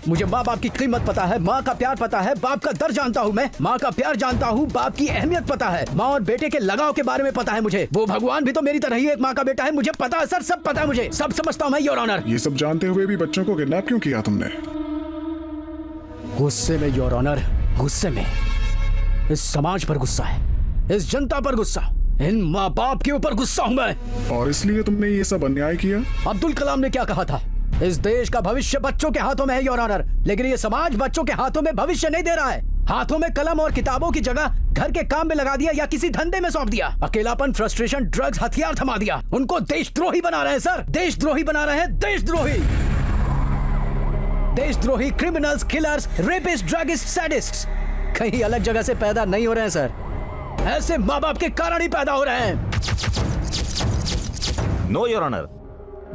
मुझे माँ बाप की कीमत पता है, माँ का प्यार पता है, बाप का दर्द जानता हूँ मैं, माँ का प्यार जानता हूँ, बाप की अहमियत पता है, माँ और बेटे के लगाव के बारे में पता है मुझे। वो भगवान भी तो मेरी तरह ही एक माँ का बेटा है, मुझे पता है सर, सब पता है मुझे, सब समझता हूँ मैं योर ऑनर। ये सब जानते हुए भी बच्चों को किडनैप क्यों किया तुमने? गुस्से में योर ऑनर, गुस्से में। इस समाज पर गुस्सा है, इस जनता पर गुस्सा, इन माँ बाप के ऊपर गुस्सा हूँ मैं। और इसलिए तुमने ये सब अन्याय किया? अब्दुल कलाम ने क्या कहा था? इस देश का भविष्य बच्चों के हाथों में है योर ऑनर, लेकिन ये समाज बच्चों के हाथों में भविष्य नहीं दे रहा है। हाथों में कलम और किताबों की जगह घर के काम में लगा दिया या किसी धंधे में सौंप दिया। अकेलापन, फ्रस्ट्रेशन, ड्रग्स, हथियार थमा दिया। उनको देशद्रोही बना रहे हैं सर, देशद्रोही बना रहे हैं, देशद्रोही। देशद्रोही, क्रिमिनल्स, किलर्स, रेपिस्ट, ड्रगिस्ट, सैडिस्ट्स कहीं अलग जगह से पैदा नहीं हो रहे हैं सर, ऐसे माँ बाप के कारण ही पैदा हो रहे हैं। नो योर ऑनर,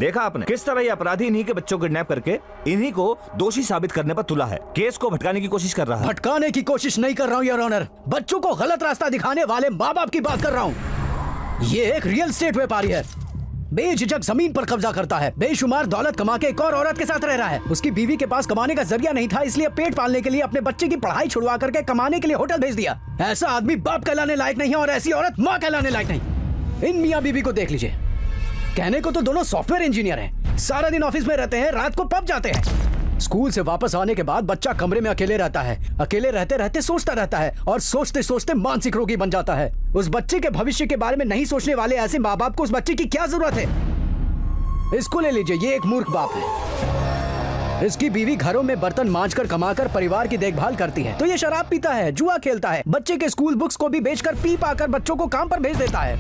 देखा आपने किस तरह ये अपराधी इन्हीं के बच्चों को किडनैप करके इन्हीं को दोषी साबित करने पर तुला है। केस को भटकाने की कोशिश कर रहा है। भटकाने की कोशिश नहीं कर रहा हूँ योर ऑनर, बच्चों को गलत रास्ता दिखाने वाले माँ बाप की बात कर रहा हूँ। ये एक रियल एस्टेट व्यापारी है, बेझिझक जमीन पर कब्जा करता है, बेशुमार दौलत कमा के एक और औरत के साथ रह रहा है। उसकी बीवी के पास कमाने का जरिया नहीं था, इसलिए पेट पालने के लिए अपने बच्चे की पढ़ाई छुड़वा करके कमाने के लिए होटल भेज दिया। ऐसा आदमी बाप कहलाने लायक नहीं है और ऐसी औरत माँ कहलाने लायक नहीं। इन मियाँ बीवी को देख लीजिए, कहने को तो दोनों सॉफ्टवेयर इंजीनियर हैं, सारा दिन ऑफिस में रहते हैं, रात को पब जाते हैं। स्कूल से वापस आने के बाद बच्चा कमरे में अकेले रहता है, अकेले रहते रहते सोचता रहता है और सोचते सोचते मानसिक रोगी बन जाता है। उस बच्चे के भविष्य के बारे में नहीं सोचने वाले ऐसे माँ बाप को उस बच्चे की क्या जरूरत है? इसको ले लीजिए, ये एक मूर्ख बाप है। इसकी बीवी घरों में बर्तन मांजकर कमाकर परिवार की देखभाल करती है, तो ये शराब पीता है, जुआ खेलता है, बच्चे के स्कूल बुक्स को भी बेचकर पी पाकर बच्चों को काम पर भेज देता है।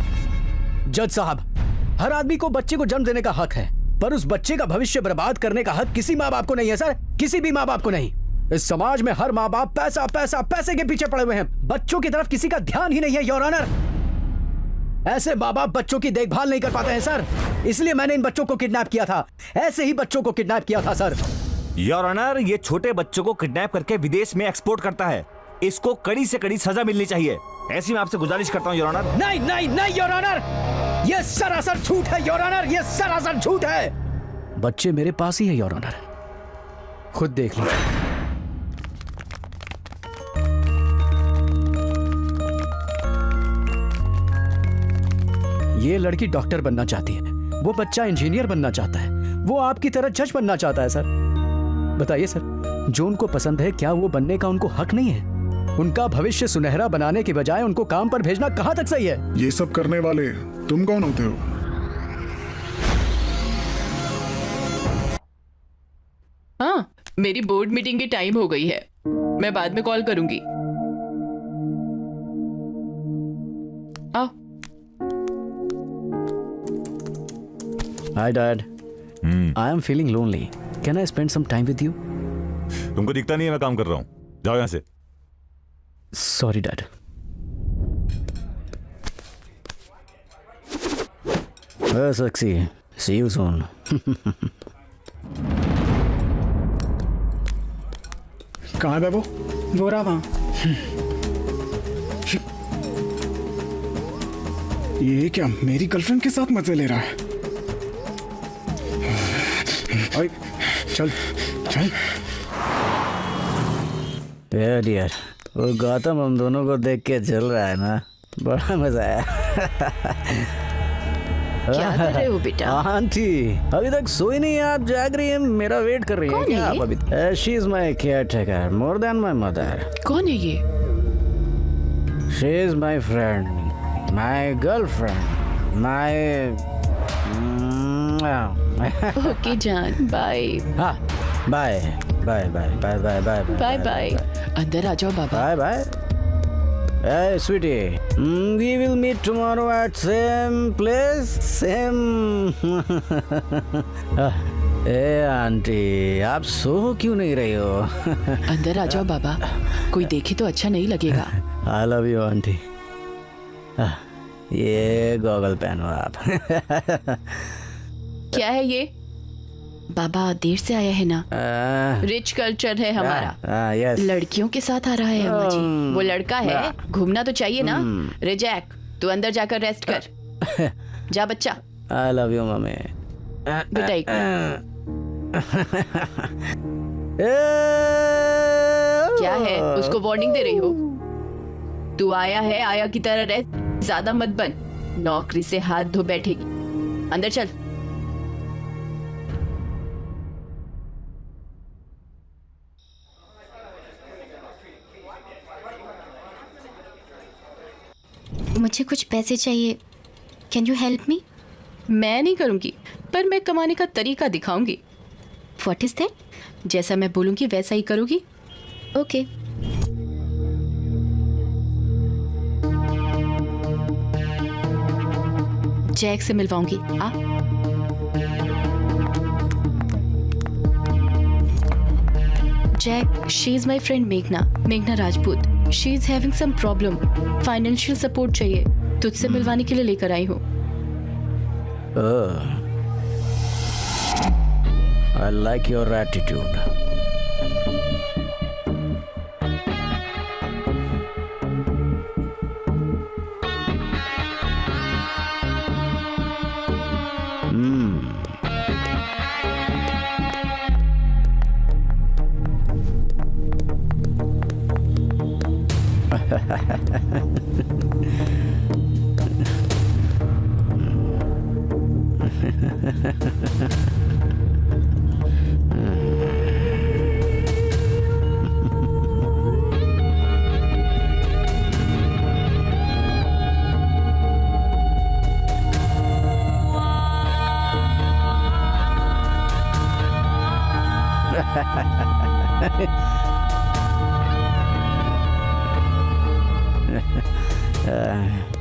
जज साहब, हर आदमी को बच्चे को जन्म देने का हक है, पर उस बच्चे का भविष्य बर्बाद करने का हक किसी माँ बाप को नहीं है सर, किसी भी माँ बाप को नहीं। इस समाज में हर माँ बाप पैसा पैसा पैसे के पीछे पड़े हुए हैं, बच्चों की तरफ किसी का ध्यान ही नहीं है योर ऑनर। ऐसे माँ बाप बच्चों की देखभाल नहीं कर पाते हैं सर, इसलिए मैंने इन बच्चों को किडनैप किया था, ऐसे ही बच्चों को किडनैप किया था सर। योर ऑनर, ये छोटे बच्चों को किडनैप करके विदेश में एक्सपोर्ट करता है, इसको कड़ी से कड़ी सजा मिलनी चाहिए। ऐसी मैं आपसे गुजारिश करता हूँ योर ऑनर। नहीं नहीं नहीं योर ऑनर, ये सरासर झूठ है योर ऑनर, ये सरासर झूठ है। बच्चे मेरे पास ही है योर ऑनर, खुद देख लीजिए। ये लड़की डॉक्टर बनना चाहती है, वो बच्चा इंजीनियर बनना चाहता है, वो आपकी तरह जज बनना चाहता है सर। बताइए सर, जो उनको पसंद है क्या वो बनने का उनको हक नहीं है? उनका भविष्य सुनहरा बनाने के बजाय उनको काम पर भेजना कहाँ तक सही है? ये सब करने वाले तुम कौन होते हो? हाँ, मेरी बोर्ड मीटिंग की टाइम हो गई है, मैं बाद में कॉल करूंगी। आओ। Hi Dad. I am feeling lonely. Can I spend some time with you? तुमको दिखता नहीं है मैं काम कर रहा हूँ, जाओ यहाँ से। Sorry Dad. Sexy. See you soon. कहाँ है वो? वो रहा वहाँ। ये क्या मेरी गर्लफ्रेंड के साथ मजे ले रहा है? ओए, चल चल। डियर, वो गौतम हम दोनों को देख के चल रहा है ना, बड़ा मजा आया। क्या कर रहे हो बेटा? आंटी अभी तक सोई नहीं है, आप जाग रही हैं, मेरा वेट कर रही हैं कौन क्या है आप अभी? She is my caretaker more than my mother. कौन है ये? She is my friend, my girlfriend, my. Okay जान, बाय। हाँ, bye bye bye bye bye bye bye bye. अंदर आ जाओ बाबा। Bye bye. Hey sweetie, we will meet tomorrow at same place, same. A aunty, आप सो क्यों नहीं रही हो? अंदर आ जाओ बाबा, कोई देखे तो अच्छा नहीं लगेगा। I love you aunty. ये गॉगल पहनो आप। क्या है ये? बाबा देर से आया है ना, रिच कल्चर है हमारा। यस। लड़कियों के साथ आ रहा है अम्मा जी। वो लड़का है, घूमना तो चाहिए ना। रिजैक, तू अंदर जाकर रेस्ट कर। जा बच्चा। I love you mummy. बेटा एक क्या है, उसको वार्निंग दे रही हो? तू आया है, आया की तरह रह, ज्यादा मत बन, नौकरी से हाथ धो बैठेगी। अंदर चल। मुझे कुछ पैसे चाहिए, कैन यू हेल्प मी? मैं नहीं करूंगी, पर मैं कमाने का तरीका दिखाऊंगी। What is that? जैसा मैं बोलूंगी वैसा ही करोगी। ओके। जैक से मिलवाऊंगी। आ Jack, she is my friend मेघना Rajput. She is having some problem, financial support चाहिए, तुझसे मिलवाने के लिए लेकर आई हूँ। I like your attitude.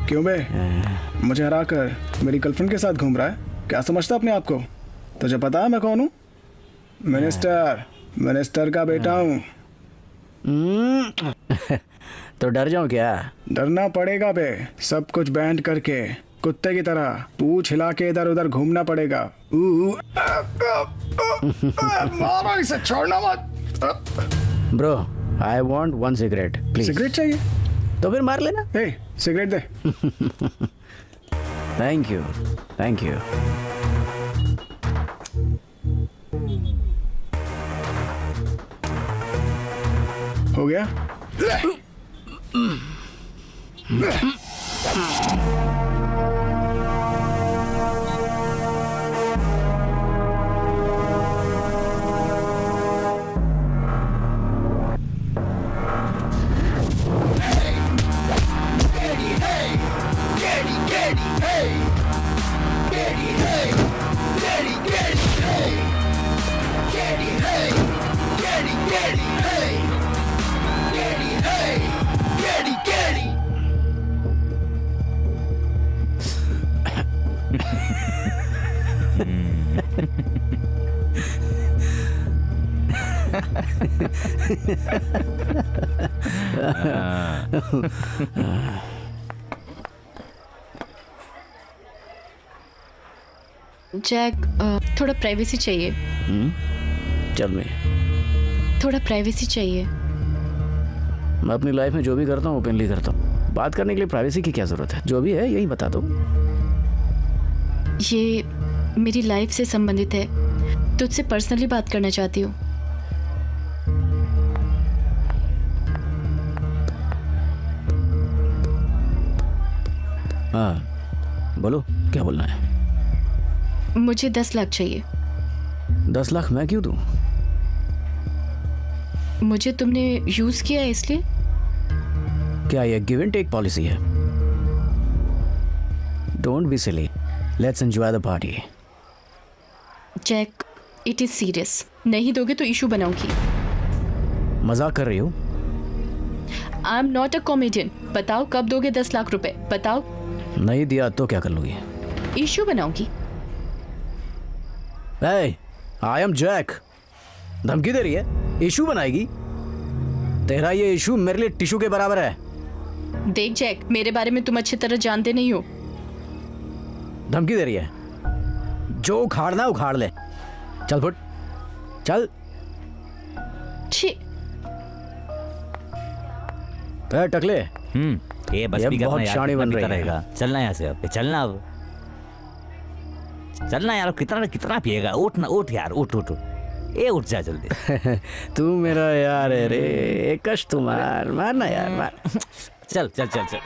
क्यों बे, मुझे हरा कर मेरी गर्लफ्रेंड के साथ घूम रहा है? क्या समझता अपने आप को? तुझे पता है मैं कौन हूँ? मिनिस्टर का बेटा हूँ। तो डर जाऊं क्या? डरना पड़ेगा बे, सब कुछ बैंड करके कुत्ते की तरह पूंछ हिला के इधर उधर घूमना पड़ेगा। मारो इसे, छोड़ना मत। Bro, I want one cigarette please. Cigarette चाहिए तो फिर मार लेना। ए, सिगरेट दे। Thank you, thank you. हो गया? जैक थोड़ा प्राइवेसी चाहिए। चल मैं थोड़ा प्राइवेसी चाहिए। मैं अपनी लाइफ में जो भी करता हूँ ओपनली करता हूँ। बात करने के लिए प्राइवेसी की क्या जरूरत है? जो भी है यही बता दो। ये मेरी लाइफ से संबंधित है, तुझसे पर्सनली बात करना चाहती हूँ। हाँ बोलो, क्या बोलना है? मुझे 10 लाख चाहिए। 10 लाख मैं क्यों दूं? मुझे तुमने यूज किया है इसलिए। क्या ये गिव एंड टेक पॉलिसी है? Don't be silly, let's enjoy the party. Jack it is serious, नहीं दोगे तो इशू बनाऊंगी। मजाक कर रही हो? I am not a comedian. बताओ कब दोगे 10 लाख रुपए, बताओ। नहीं दिया तो क्या कर लूंगी? इशू बनाऊंगी। I am Jack. धमकी दे रही है? इशू बनाएगी? तेरा ये इशू मेरे लिए टिश्यू के बराबर है। देख जैक, मेरे बारे में तुम अच्छी तरह जानते नहीं हो। धमकी दे रही है? जो उखाड़ना उखाड़ ले। चल फुट, चल। छी। टकले। ये बस ये भी करना बहुत यार, शानी बन कितना रही है। रहेगा। चलना यहाँ से अब, चलना अब, चलना यार। कितना कितना पिएगा? उठ ना, उठ यार, उठ उठ उठ। ए उठ जा जल्दी। तू मेरा यार है रे, कश तू मार मारना यार, मार। चल चल चल चल।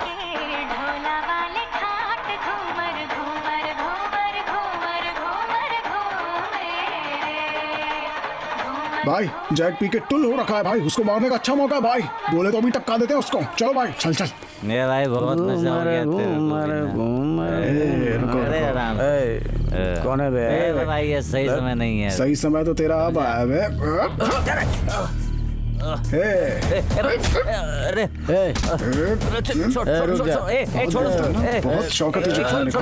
भाई जैक पी के टुल हो रखा है भाई, उसको मारने का अच्छा मौका है भाई। बोले तो अभी टपका देते हैं उसको। चलो भाई, चल चल। मेरा भाई बहुत नशा हो गया अरे आराम। कौन है बे? भाई ये सही समय नहीं है। सही समय तो तेरा अब आया बे। अरे बहुत शौक है तुझे खाने का।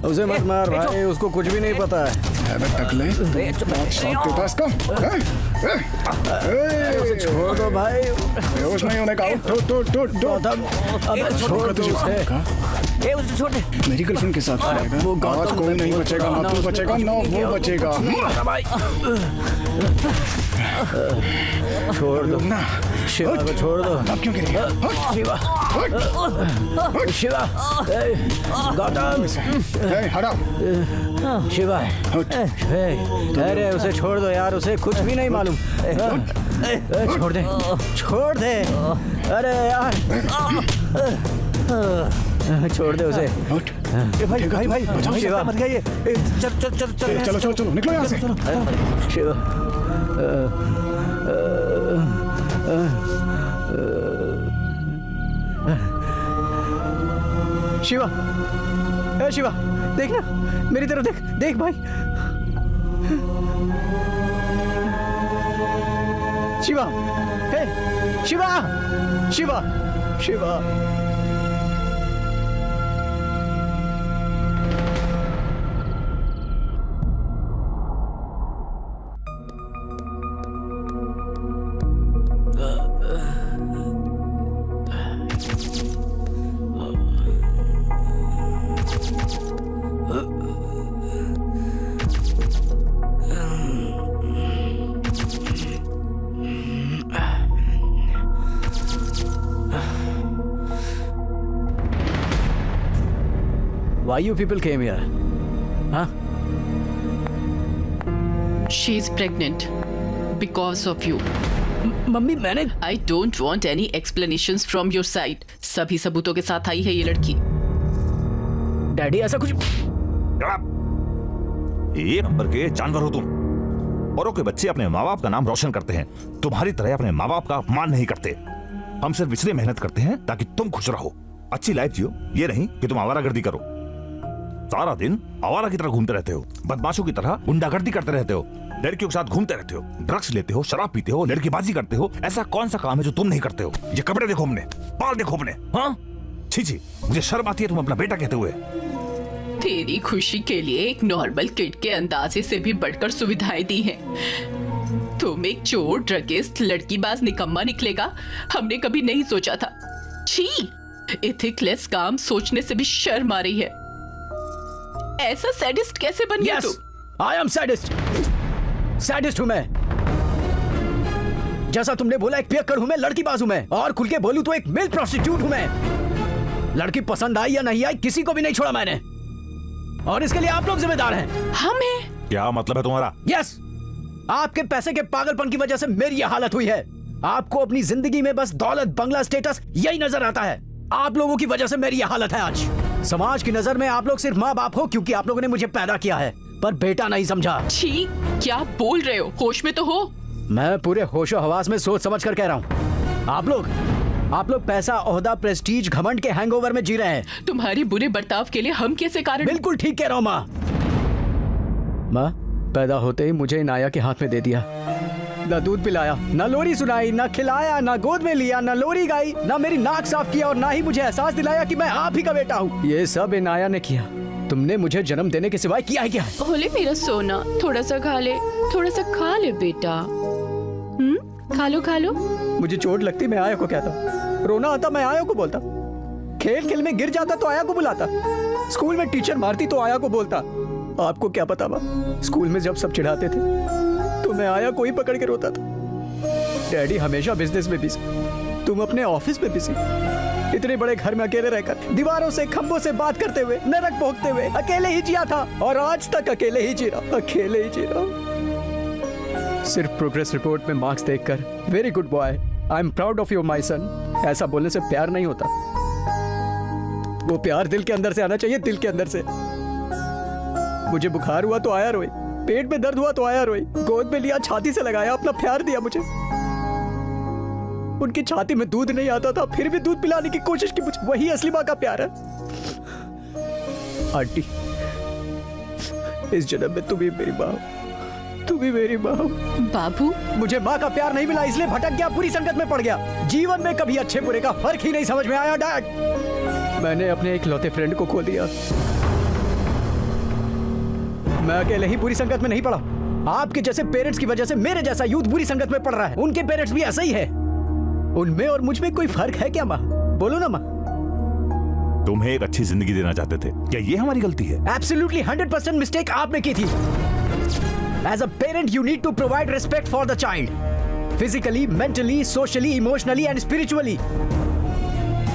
उसे मत मार भाई, उसको कुछ भी नहीं पता है। टकले, बहुत शौक देता है इसका। उसे छोड़ दो भाई। बेहोश नहीं होने का। अबे छोड़ दो उसे। छोड़ दे। मेरी गर्लफ्रेंड के साथ रहेगा। आज कोई नहीं बचेगा, ना तू बचेगा ना वो बचेगा। छोड़ दो ना, शिवा को छोड़ दो। अब क्यों गिर गया? शिवा, शिवा, गौतम, हटा। शिवा, अरे उसे छोड़ दो यार, उसे कुछ भी नहीं मालूम। छोड़ दे, छोड़ दे। अरे यार, छोड़ दे उसे। भाई भाई भाई, बचाओ शिवा, मत गए। चल चल चल चल चलो चलो चलो, निकलो यहाँ से। शिवा, शिवा, ए शिवा, देख ना मेरी तरफ देख, देख भाई। Shiva, hey Shiva, Shiva, Shiva. Why you people came here? Huh? She is pregnant because of you. Mummy मैंने I don't want any explanations from your side. सभी सबूतों के साथ आई है ये लड़की। डैडी ऐसा कुछ। ये नंबर के जानवर हो तुम। औरों के बच्चे अपने माँ बाप का नाम रोशन करते हैं, तुम्हारी तरह अपने माँ बाप का अपमान नहीं करते। हम सिर्फ इसलिए मेहनत करते हैं ताकि तुम खुश रहो, अच्छी लाइफ जियो, ये नहीं कि तुम आवारागर्दी करो। सारा दिन आवारा की तरह घूमते रहते हो, बदमाशों की तरह गुंडागर्दी करते रहते हो, लड़कियों के साथ घूमते रहते हो, ड्रग्स लेते हो, शराब पीते हो, लड़कीबाजी करते हो। ऐसा कौन सा काम है जो तुम नहीं करते हो? ये कपड़े देखो अपने, बाल देखो अपने। हाँ छी छी, मुझे शर्म आती है तुम अपना बेटा कहते हुए। तेरी खुशी के लिए एक नॉर्मल किड के अंदाजे से भी बढ़कर सुविधाएं दी हैं। तुम एक चोर, ड्रगिस्ट, लड़कीबाज निकम्मा निकलेगा, हमने कभी नहीं सोचा था। छी, एथिकलेस काम सोचने से भी शर्म आ रही है। ऐसा सैडिस्ट कैसे बन गया तू? I am sadist. सैडिस्ट हूं मैं। जैसा तुमने बोला, एक पियक्कड़ हूं मैं, लड़कीबाज हूं मैं, और खुल के बोलूं तो एक मेल प्रोस्टिट्यूट हूं मैं। लड़की पसंद आई या नहीं आई, किसी को भी नहीं छोड़ा मैंने, और इसके लिए आप लोग जिम्मेदार हैं। हम हैं? क्या मतलब है तुम्हारा? यस, आपके पैसे के पागलपन की वजह से मेरी यह हालत हुई है। आपको अपनी जिंदगी में बस दौलत, बंगला, स्टेटस यही नजर आता है। आप लोगों की वजह से मेरी यह हालत है आज। समाज की नजर में आप लोग सिर्फ माँ बाप हो, क्योंकि आप लोगों ने मुझे पैदा किया है, पर बेटा नहीं समझा। छी, क्या बोल रहे हो? होश में तो हो? मैं पूरे होशो हवास में सोच समझ कर कह रहा हूँ। आप लोग पैसा, ओहदा, प्रेस्टीज, घमंड के हैंगओवर में जी रहे हैं। तुम्हारी बुरे बर्ताव के लिए हम कैसे कारण? बिल्कुल ठीक कह रहा हूँ माँ। पैदा होते ही मुझे इनाया के हाथ में दे दिया। ना दूध पिलाया, ना लोरी सुनाई, ना खिलाया, ना गोद में लिया, ना लोरी गाई, ना मेरी नाक साफ किया, और ना ही मुझे एहसास दिलाया कि मैं आप ही का बेटा हूँ। ये सब इनाया ने किया। तुमने मुझे जन्म देने के सिवाय किया है क्या? ओले मेरा सोना, थोड़ा सा खा ले, थोड़ा सा खा ले बेटा। खा लो खा लो। मुझे चोट लगती मैं आया को कहता, रोना आता मैं आया को बोलता, खेल खेल में गिर जाता तो आया को बुलाता, स्कूल में टीचर मारती तो आया को बोलता। आपको क्या पता माँ, स्कूल में जब सब चिढ़ाते थे तो मैं आया को ही पकड़ के रोता था। डैडी हमेशा बिजनेस में बिजी, तुम अपने ऑफिस में बिजी। इतने बड़े घर में अकेले रहकर, दीवारों से, खंभों से बात करते हुए, नरक भोगते हुए अकेले ही जिया था, और आज तक अकेले ही जी रहा, अकेले ही जी रहा। सिर्फ प्रोग्रेस रिपोर्ट में मार्क्स देखकर very good boy, I am proud of you my son, ऐसा बोलने से प्यार नहीं होता। वो प्यार दिल के अंदर से आना चाहिए, दिल के अंदर से। मुझे बुखार हुआ तो आया रोई, पेट में दर्द हुआ तो आया रोई, गोद में लिया, छाती से लगाया, अपना प्यार दिया मुझे। उनकी छाती में दूध नहीं आता था, फिर भी दूध पिलाने की कोशिश की मुझे। वही असली माँ का प्यार है। आंटी, इस जन्म में तुम ही मेरी माँ, तुम ही मेरी माँ। बाबू, मुझे माँ का प्यार नहीं मिला, इसलिए भटक गया, बुरी संगत में पड़ गया। जीवन में कभी अच्छे बुरे का फर्क ही नहीं समझ में आया डैड। मैंने अपने एक लौते फ्रेंड को खो दिया। मैं अकेले ही बुरी संगत में नहीं पड़ा। आपके जैसे पेरेंट्स की वजह से मेरे जैसा यूथ बुरी संगत में पड़ रहा है। उनके पेरेंट्स भी ऐसा ही है। उनमें और मुझ में कोई फर्क है क्या माँ? बोलो ना माँ। तुम्हें एक अच्छी जिंदगी देना चाहते थे, क्या ये हमारी गलती है? Absolutely 100% मिस्टेक आपने की थी। As a parent, you need to provide respect for the child, physically, mentally, socially, emotionally, and spiritually.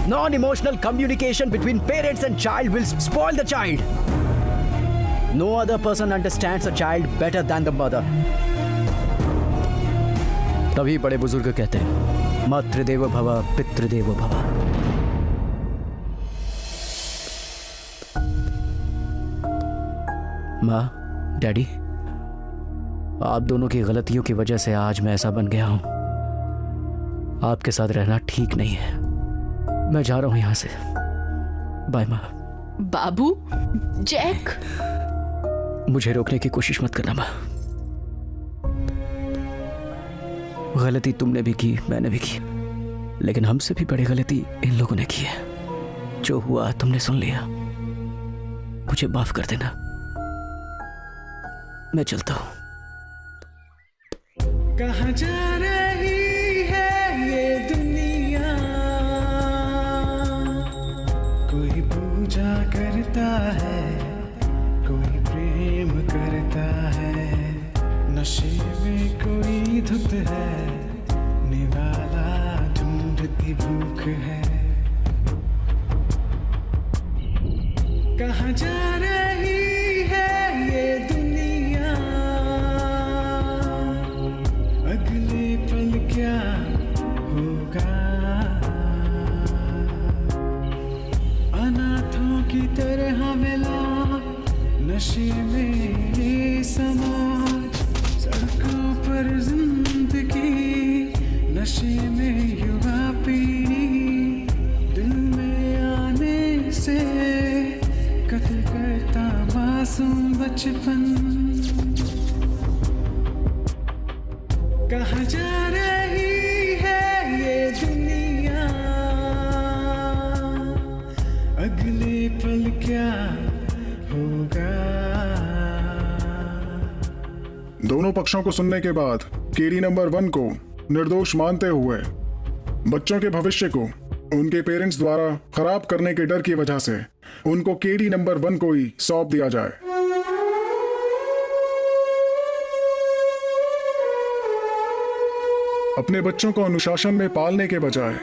Non-emotional communication between parents and child will spoil the child. No other person understands a child better than the mother. तभी बड़े बुजुर्ग कहते हैं, मातृदेवो भव, पितृदेवो भव। माँ, daddy, आप दोनों की गलतियों की वजह से आज मैं ऐसा बन गया हूं। आपके साथ रहना ठीक नहीं है। मैं जा रहा हूं यहां से। बाय माँ। बाबू, जैक, मुझे रोकने की कोशिश मत करना माँ। गलती तुमने भी की, मैंने भी की, लेकिन हमसे भी बड़ी गलती इन लोगों ने की है। जो हुआ तुमने सुन लिया, मुझे माफ कर देना। मैं चलता हूं। कहाँ जा रही है ये दुनिया, कोई पूजा करता है, कोई प्रेम करता है, नशे में कोई धुत है, निवाला ढूंढती भूख है। कहाँ जा रही है ये दुनिया, अगले पल क्या होगा। अनाथों की तरह मिला नशे में ये समाज, सड़कों पर जिंदगी, नशे में युवा पीढ़ी, दिल में आने से कत्ल करता मासूम बचपन। कहाँ जा रही है ये दुनिया, अगले पल क्या हो दोनों पक्षों को सुनने के बाद केडी नंबर 1 को निर्दोष मानते हुए बच्चों के भविष्य को उनके पेरेंट्स द्वारा खराब करने के डर की वजह से उनको केडी नंबर 1 को ही सौंप दिया जाए। अपने बच्चों को अनुशासन में पालने के बजाय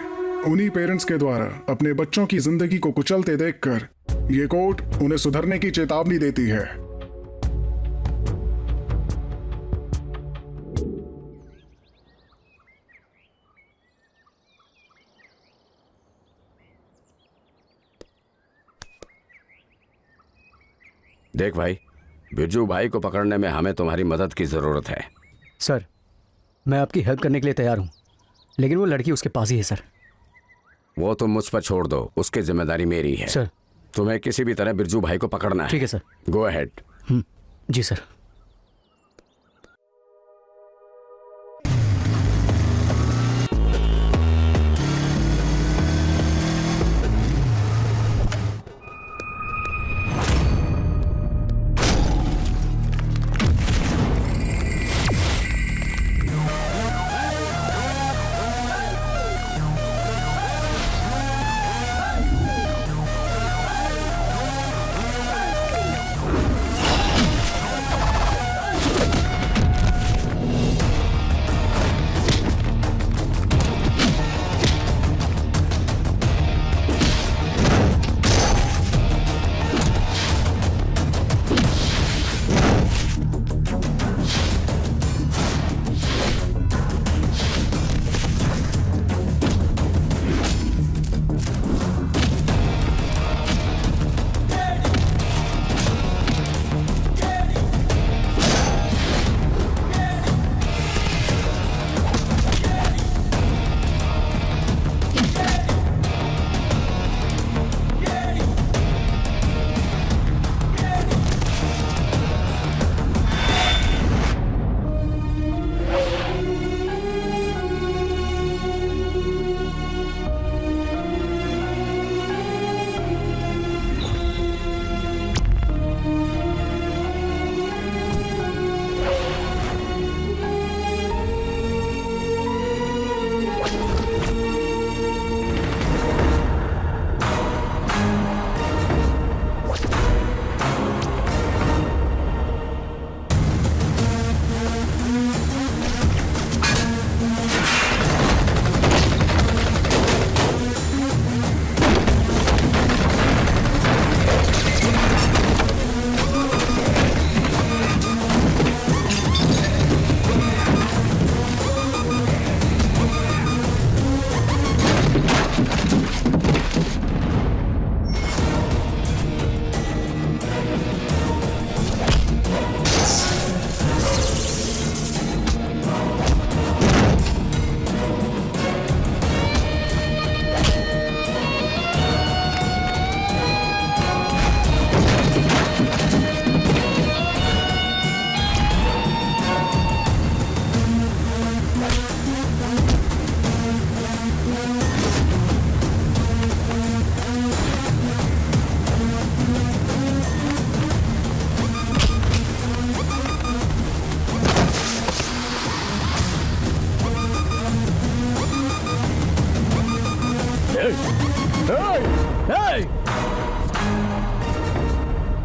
उन्हीं पेरेंट्स के द्वारा अपने बच्चों की जिंदगी को कुचलते देखकर ये कोर्ट उन्हें सुधरने की चेतावनी देती है। देख भाई, बिरजू भाई को पकड़ने में हमें तुम्हारी मदद की जरूरत है। सर, मैं आपकी हेल्प करने के लिए तैयार हूँ, लेकिन वो लड़की उसके पास ही है सर। वो तुम मुझ पर छोड़ दो, उसकी जिम्मेदारी मेरी है। सर, तुम्हें किसी भी तरह बिरजू भाई को पकड़ना है। ठीक है सर। Go ahead. जी सर।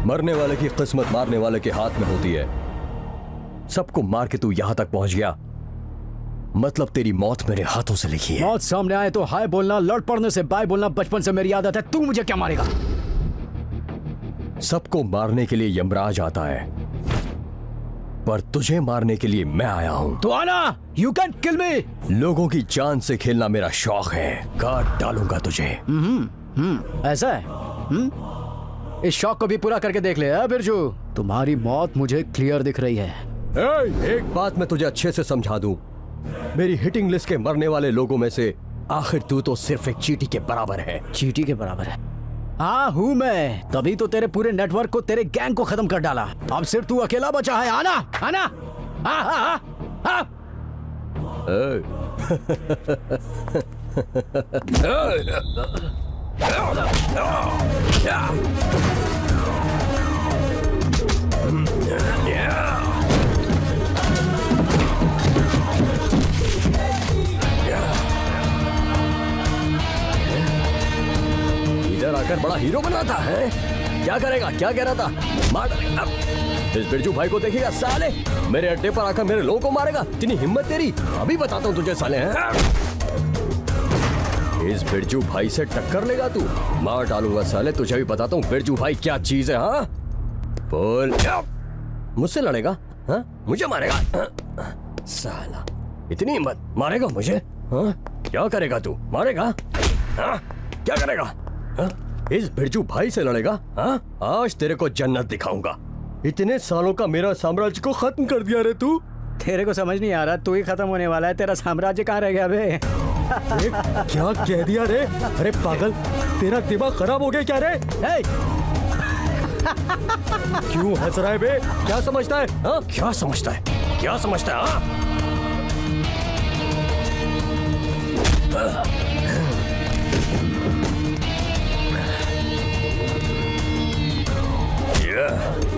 मरने वाले की किस्मत मारने वाले के हाथ में होती है। सबको मार के तू यहां तक पहुंच गया, मतलब तेरी मौत मेरे हाथों से लिखी है। मौत सामने आए तो हाय बोलना, लड़ पड़ने से बाय बोलना बचपन से मेरी आदत है। तू मुझे क्या मारेगा? सबको मारने के लिए यमराज आता है, पर तुझे मारने के लिए मैं आया हूं। तो आना, यू कैन किल मी। लोगों की जान से खेलना मेरा शौक है, काट डालूंगा तुझे। ऐसा है? इस शौक को भी पूरा करके देख ले बिरजू। तुम्हारी मौत मुझे क्लियर दिख रही है। एक बात मैं तुझे अच्छे से समझा दूं, मेरी हिटिंग लिस्ट के मरने वाले लोगों में से आखिर तू तो सिर्फ एक चींटी के बराबर है। चींटी के बराबर है? हाँ हूँ मैं, तभी तो तेरे पूरे नेटवर्क को, तेरे गैंग को खत्म कर डाला। अब सिर्फ तू अकेला बचा है। आना आना। हाँ हाँ हाँ इधर आकर बड़ा हीरो बना था है? क्या करेगा? क्या कह रहा था? मार डालेगा। इस बिरजू भाई को देखेगा साले, मेरे अड्डे पर आकर मेरे लोगों को मारेगा। इतनी हिम्मत तेरी, अभी बताता हूँ तुझे साले हैं। इस बिरजू भाई से टक्कर लेगा तू, मार डालूंगा साले। तुझे भी बताता हूँ बिरजू भाई क्या चीज है। हाँ बोल, मुझसे लड़ेगा? हाँ मुझे मारेगा? साला इतनी हिम्मत, मारेगा मुझे? हाँ क्या करेगा तू? मारेगा? हाँ क्या करेगा? हाँ? इस बिरजू भाई से लड़ेगा? हाँ आज तेरे को जन्नत दिखाऊंगा। इतने सालों का मेरा साम्राज्य को खत्म कर दिया रे तू। तेरे को समझ नहीं आ रहा, तू ही खत्म होने वाला है, तेरा साम्राज्य कहाँ रह गया बे? क्या कह दिया रे? अरे पागल, तेरा दिमाग खराब हो गया क्या रे? क्यों हंस रहा है बे? क्या समझता है? हाँ क्या समझता है? क्या समझता है? हाँ Yeah.